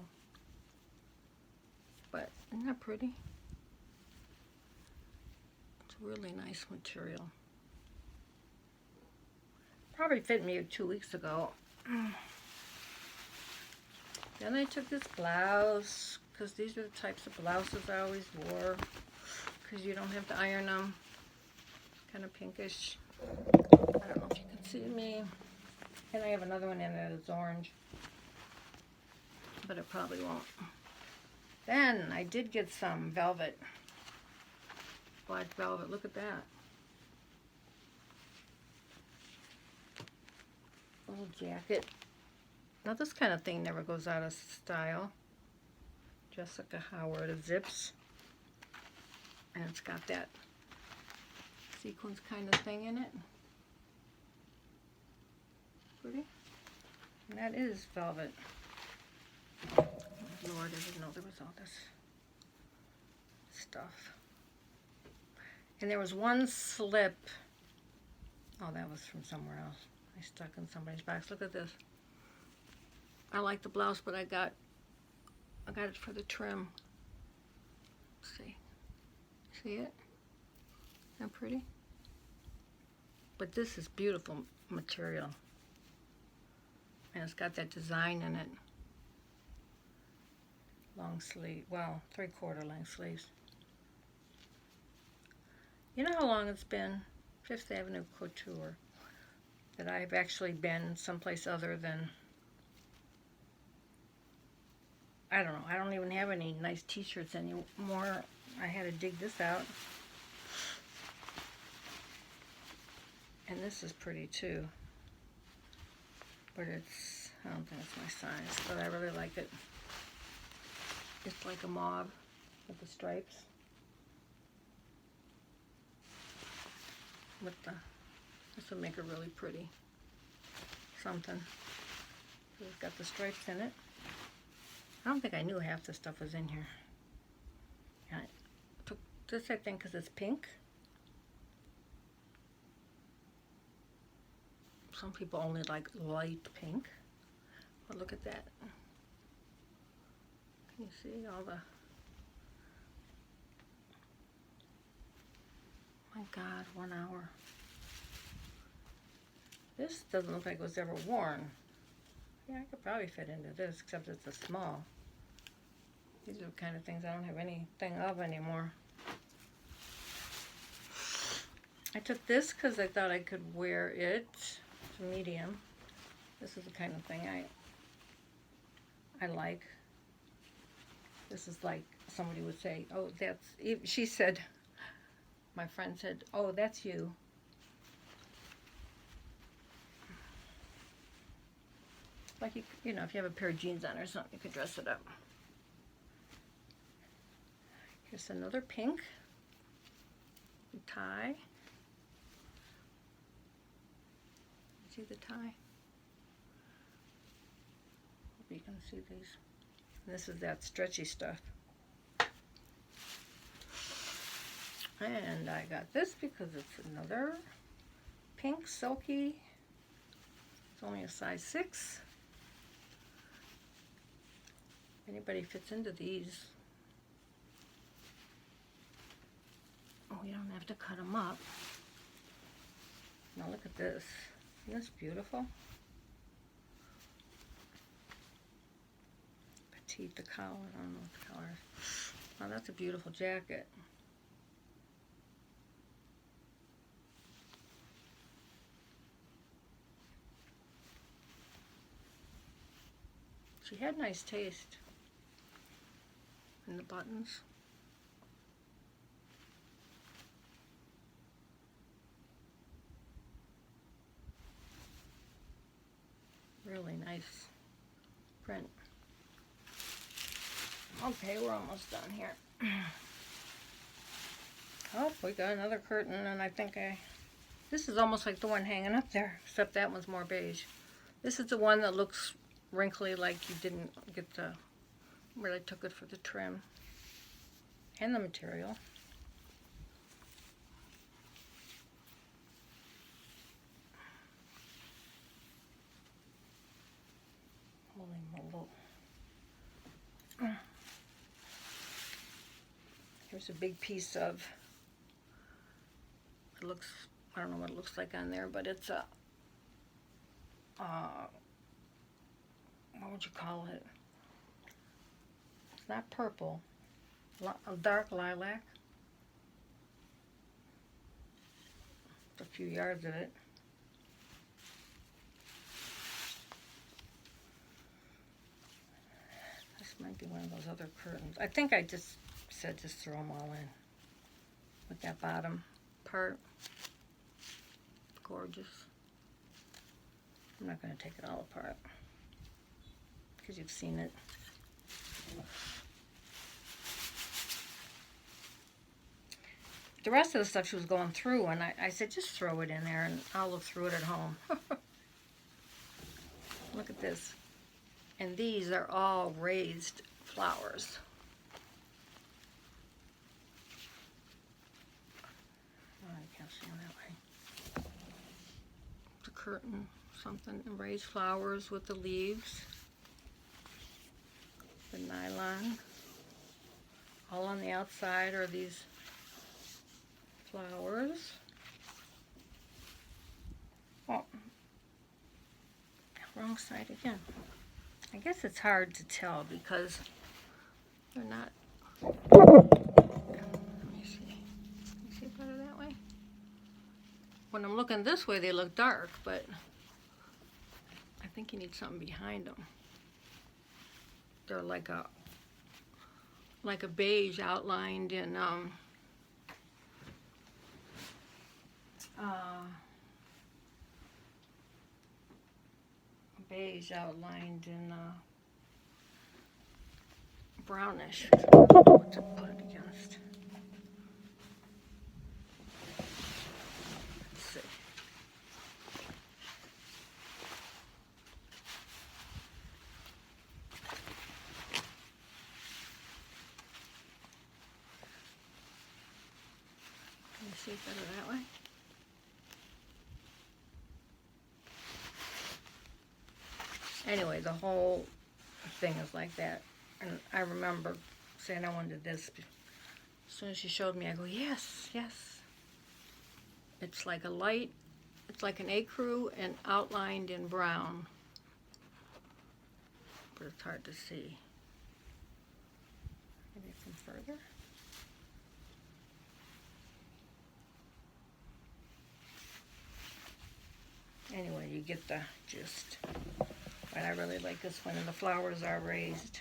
But isn't that pretty? It's a really nice material. Probably fit me 2 weeks ago. Then I took this blouse, because these are the types of blouses I always wore, because you don't have to iron them. Kind of pinkish. I don't know if you can see me. And I have another one in it, it's orange. But it probably won't. Then I did get some velvet. Black velvet, look at that. Little jacket. Now this kind of thing never goes out of style. Jessica Howard, it zips. And it's got that sequins kind of thing in it. Pretty. And that is velvet. Oh, Lord, I didn't know there was all this stuff. And there was one slip. Oh, that was from somewhere else. I stuck in somebody's box. Look at this. I like the blouse, but I got it for the trim. See? See it? Isn't that pretty? But this is beautiful material. And it's got that design in it. Long sleeve, well, 3/4 length sleeves. You know how long it's been, Fifth Avenue Couture, that I've actually been someplace other than, I don't know, I don't even have any nice t-shirts anymore. I had to dig this out. And this is pretty too. But it's, I don't think it's my size, but I really like it. It's like a mauve with the stripes. This would make it really pretty. Something. So it's got the stripes in it. I don't think I knew half the stuff was in here. I took this, I think, because it's pink. Some people only like light pink. But look at that. Can you see all the... My God, 1 hour. This doesn't look like it was ever worn. Yeah, I could probably fit into this, except it's a small. These are the kind of things I don't have anything of anymore. I took this because I thought I could wear it. It's a medium. This is the kind of thing I like. This is like somebody would say, oh, that's... She said, my friend said, oh, that's you. Like, you know, if you have a pair of jeans on or something, you could dress it up. Here's another pink tie. See the tie? Hope you can see these. And this is that stretchy stuff. And I got this because it's another pink, silky. It's only a size 6. Anybody fits into these. Oh, you don't have to cut them up. Now look at this. Isn't this beautiful? Petite, the collar. I don't know what the collar is. Oh, that's a beautiful jacket. She had nice taste in the buttons. Really nice print. Okay, we're almost done here. Oh, we got another curtain, and I think this is almost like the one hanging up there, except that one's more beige. This is the one that looks wrinkly, like you didn't get where they took it for the trim and the material. Holy moly. Here's a big piece of, it looks, I don't know what it looks like on there, but it's a, what would you call it? It's not purple, a dark lilac. A few yards of it. This might be one of those other curtains. I think I just said just throw them all in with that bottom part. Gorgeous. I'm not going to take it all apart because you've seen it. The rest of the stuff she was going through, and I said just throw it in there and I'll look through it at home. Look at this. And these are all raised flowers. Oh, I can't see them that way. The curtain, something, raised flowers with the leaves. The nylon. All on the outside are these flowers. Oh, wrong side again. I guess it's hard to tell because they're not. Let me see. Can you see better that way? When I'm looking this way, they look dark, but I think you need something behind them. They're like a beige outlined in brownish. What to put it against? Let's see. Can you see it better that way? Anyway, the whole thing is like that. And I remember saying I wanted this. As soon as she showed me, I go, yes, yes. It's like an ecru and outlined in brown. But it's hard to see. Maybe from further. Anyway, you get the gist. But I really like this one, and the flowers are raised.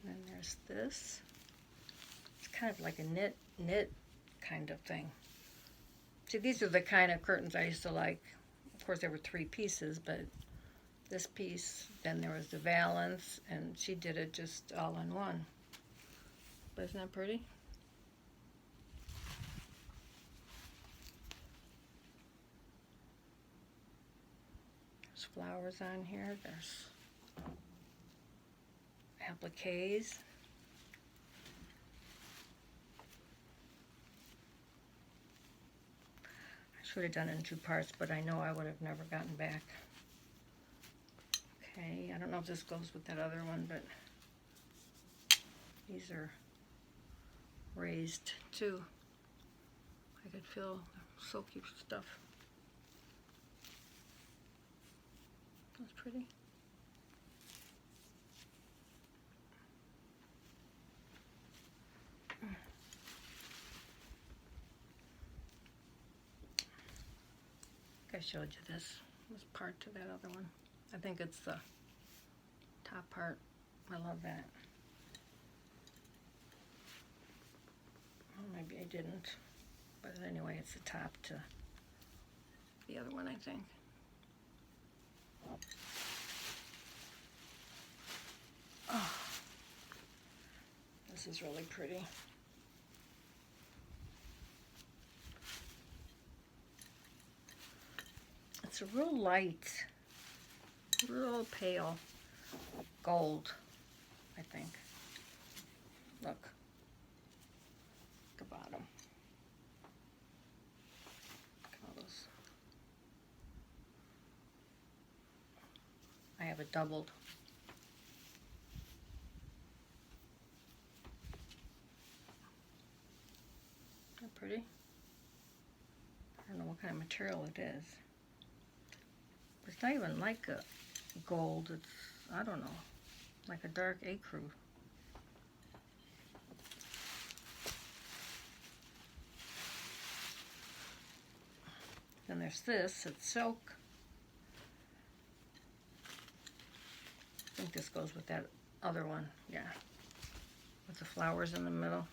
And then there's this. It's kind of like a knit kind of thing. See, these are the kind of curtains I used to like. Of course, there were 3 pieces, but this piece, then there was the valance, and she did it just all in one. But isn't that pretty? There's flowers on here. There's appliques. I should have done it in 2 parts, but I know I would have never gotten back. Okay, I don't know if this goes with that other one, but these are raised too. I could feel silky stuff. That's pretty. I showed you this part to that other one. I think it's the top part. I love that. Well, maybe I didn't, but anyway, it's the top to the other one, I think. Oh, this is really pretty. It's a real light, real pale gold, I think. Look, the bottom. Look at all those. I have it doubled. Isn't that pretty? I don't know what kind of material it is. It's not even like a gold, it's, I don't know, like a dark ecru. Then there's this, it's silk. I think this goes with that other one, yeah. With the flowers in the middle.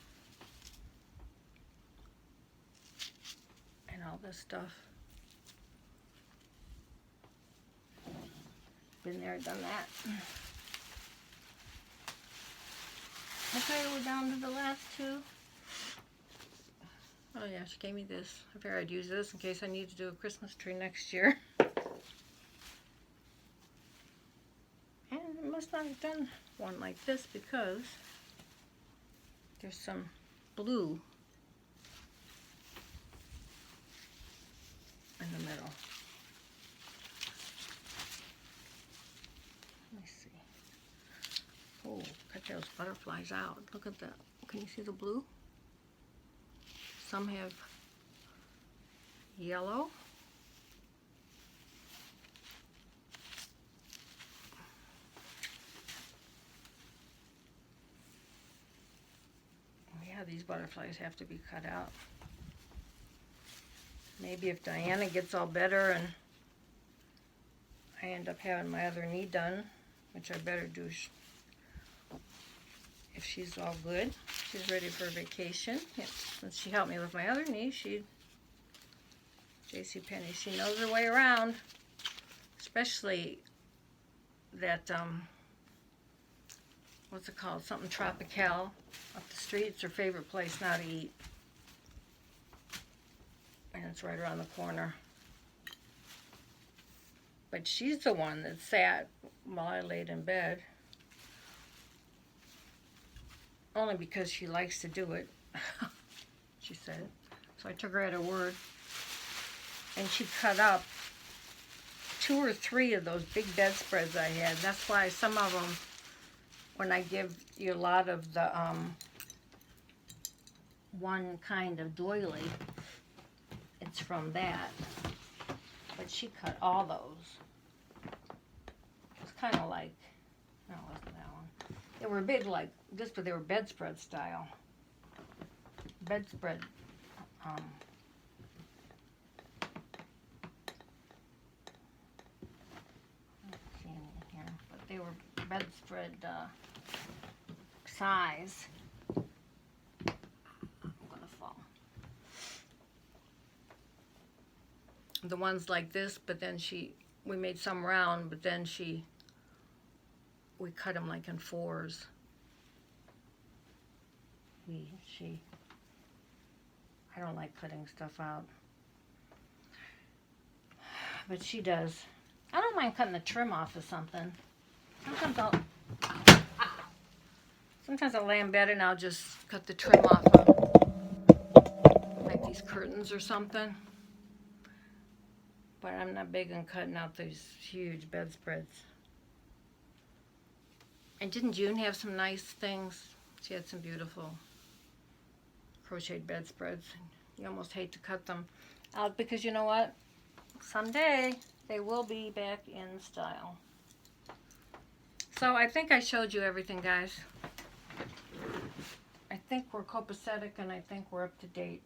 And all this stuff. Been there, done that. Okay, we're down to the last 2. Oh yeah, she gave me this. I figured I'd use this in case I need to do a Christmas tree next year. And I must not have done one like this because there's some blue in the middle. Let me those butterflies out. Look at that. Can you see the blue? Some have yellow. Yeah, these butterflies have to be cut out. Maybe if Diana gets all better and I end up having my other knee done, which I better do if she's all good. She's ready for vacation. Yes, since she helped me with my other knee, JCPenney, she knows her way around. Especially that, what's it called? Something Tropical up the street. It's her favorite place now to eat. And it's right around the corner. But she's the one that sat while I laid in bed. Only because she likes to do it, she said. So I took her at her word. And she cut up 2 or 3 of those big bedspreads I had. That's why some of them, when I give you a lot of the one kind of doily, it's from that. But she cut all those. It's kind of like, no, it wasn't that one. They were big like this, but they were bedspread style. Bedspread. Let's see in here, but they were bedspread size. I'm gonna fall. The ones like this, but then we made some round, but then we cut them like in 4s. I don't like cutting stuff out. But she does. I don't mind cutting the trim off of something. Sometimes I'll lay in bed and I'll just cut the trim off of like these curtains or something. But I'm not big on cutting out these huge bedspreads. And didn't June have some nice things? She had some beautiful crocheted bedspreads. You almost hate to cut them out because you know what? Someday they will be back in style. So I think I showed you everything, guys. I think we're copacetic and I think we're up to date.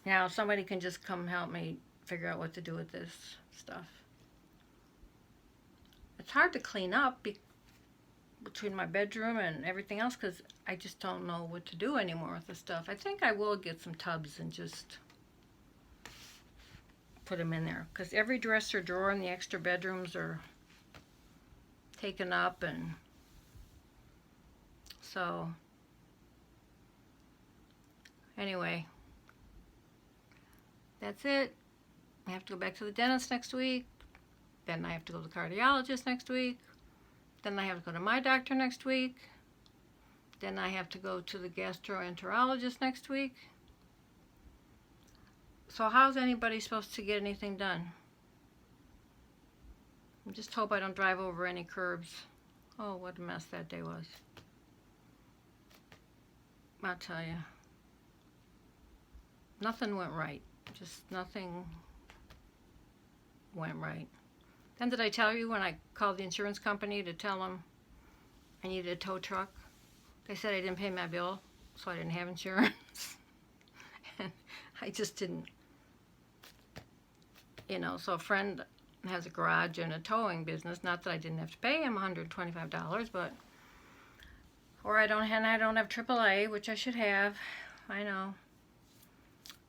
Now somebody can just come help me figure out what to do with this stuff. It's hard to clean up between my bedroom and everything else because I just don't know what to do anymore with the stuff. I think I will get some tubs and just put them in there because every dresser drawer in the extra bedrooms are taken up, and so anyway, that's it. I have to go back to the dentist next week. Then I have to go to the cardiologist next week. Then I have to go to my doctor next week. Then I have to go to the gastroenterologist next week. So how's anybody supposed to get anything done? I just hope I don't drive over any curbs. Oh, what a mess that day was. I'll tell you. Nothing went right. Just nothing went right. Then did I tell you when I called the insurance company to tell them I needed a tow truck? They said I didn't pay my bill, so I didn't have insurance. And I just didn't, so a friend has a garage and a towing business. Not that I didn't have to pay him $125, but, I don't have AAA, which I should have. I know.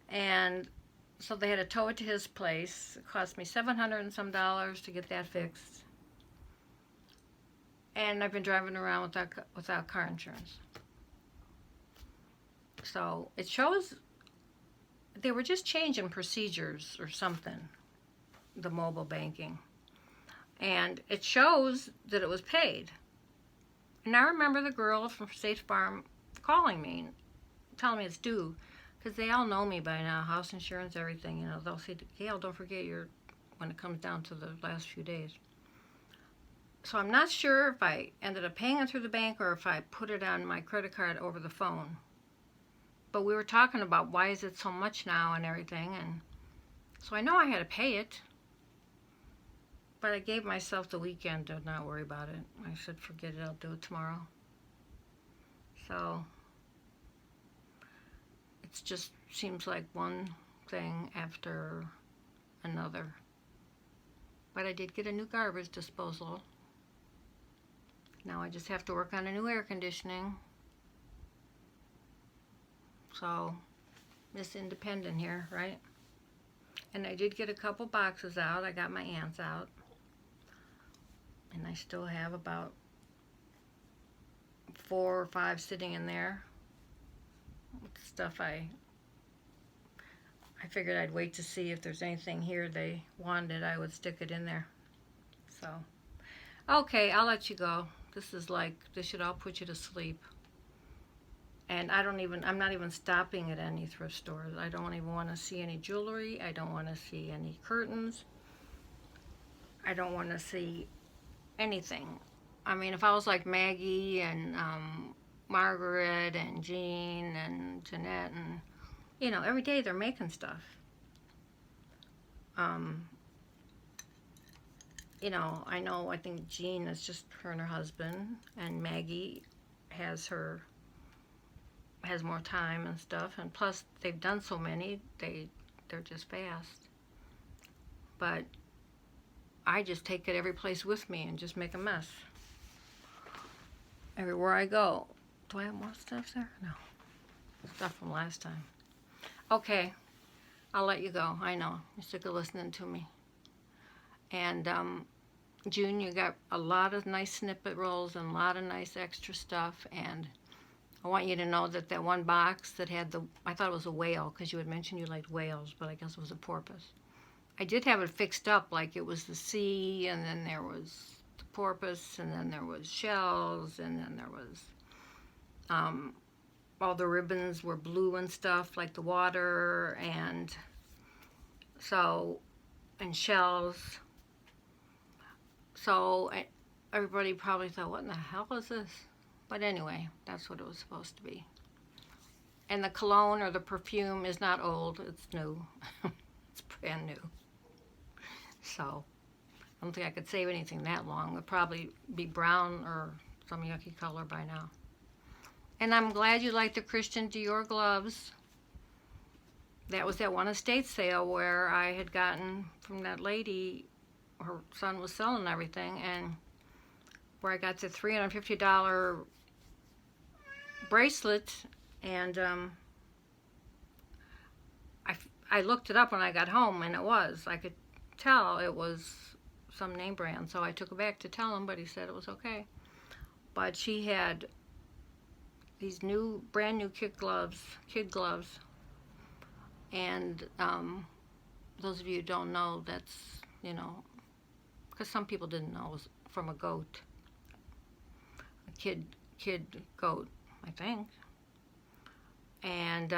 And so they had to tow it to his place. It cost me $700 and some to get that fixed. And I've been driving around without car insurance. So it shows they were just changing procedures or something, the mobile banking. And it shows that it was paid. And I remember the girl from State Farm calling me, telling me it's due. Because they all know me by now, house insurance, everything, they'll say, Gail, don't forget when it comes down to the last few days. So I'm not sure if I ended up paying it through the bank or if I put it on my credit card over the phone. But we were talking about why is it so much now and everything, and so I know I had to pay it. But I gave myself the weekend to not worry about it. I said, forget it, I'll do it tomorrow. So it just seems like one thing after another. But I did get a new garbage disposal. Now I just have to work on a new air conditioning. So, Miss Independent here, right? And I did get a couple boxes out. I got my ants out. And I still have about 4 or 5 sitting in there. With stuff I figured I'd wait to see if there's anything here they wanted. I would stick it in there. So, okay, I'll let you go. This should all put you to sleep. And I'm not even stopping at any thrift stores. I don't even want to see any jewelry. I don't want to see any curtains. I don't want to see anything. I mean, if I was like Maggie and Margaret and Jean and Jeanette, and you know, every day they're making stuff. You know, I think Jean is just her and her husband, and Maggie has more time and stuff, and plus they've done so many, they're just fast. But I just take it every place with me and just make a mess. Everywhere I go. Do I have more stuff there? No. Stuff from last time. Okay. I'll let you go. I know. You're sick of listening to me. And June, you got a lot of nice snippet rolls and a lot of nice extra stuff. And I want you to know that that one box that had I thought it was a whale because you had mentioned you liked whales, but I guess it was a porpoise. I did have it fixed up like it was the sea, and then there was the porpoise, and then there was shells, and then there was all the ribbons were blue and stuff like the water, and shells. So everybody probably thought, what in the hell is this? But anyway, that's what it was supposed to be. And the cologne or the perfume is not old, it's new. It's brand new. So I don't think I could save anything that long. It would probably be brown or some yucky color by now. And I'm glad you like the Christian Dior gloves. That was that one estate sale where I had gotten from that lady, her son was selling everything, and where I got the $350 bracelet, and I looked it up when I got home, and I could tell it was some name brand, so I took it back to tell him, but he said it was okay. But she had these brand new kid gloves, and those of you who don't know, that's, you know, because some people didn't know, it was from a goat, a kid goat, I think. And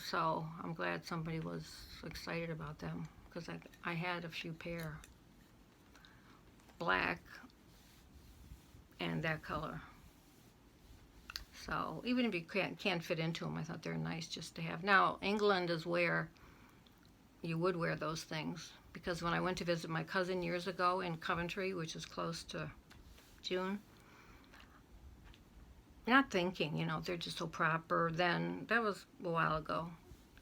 so I'm glad somebody was excited about them, because I had a few pair, black and that color. So even if you can't fit into them, I thought they're nice just to have. Now, England is where you would wear those things, because when I went to visit my cousin years ago in Coventry, which is close to June, not thinking, you know, they're just so proper. Then that was a while ago,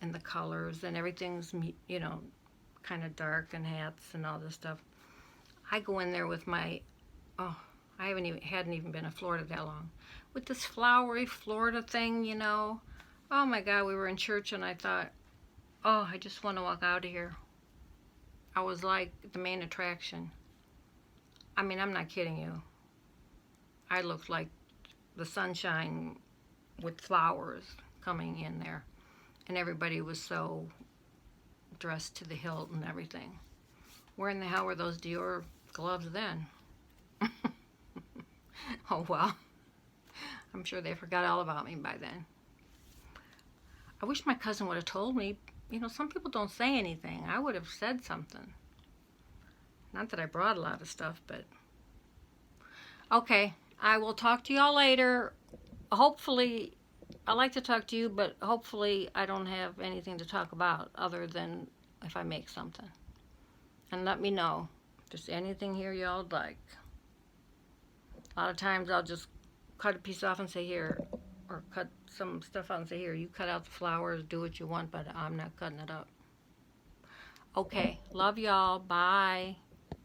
and the colors and everything's, you know, kind of dark, and hats and all this stuff. I go in there with my, I hadn't even been in Florida that long, with this flowery Florida thing, you know. Oh my God, we were in church, and I thought, oh, I just want to walk out of here. I was like the main attraction. I mean, I'm not kidding you. I looked like the sunshine with flowers coming in there, and everybody was so dressed to the hilt and everything. Where in the hell were those Dior gloves then? Oh well, I'm sure they forgot all about me by then. I wish my cousin would have told me. You know, some people don't say anything. I would have said something. Not that I brought a lot of stuff, but okay. I will talk to y'all later. Hopefully, I like to talk to you, but hopefully I don't have anything to talk about other than if I make something. And let me know if there's anything here y'all like. A lot of times I'll just cut a piece off and say here, or cut some stuff out and say here, you cut out the flowers, do what you want, but I'm not cutting it up. Okay, love y'all. Bye.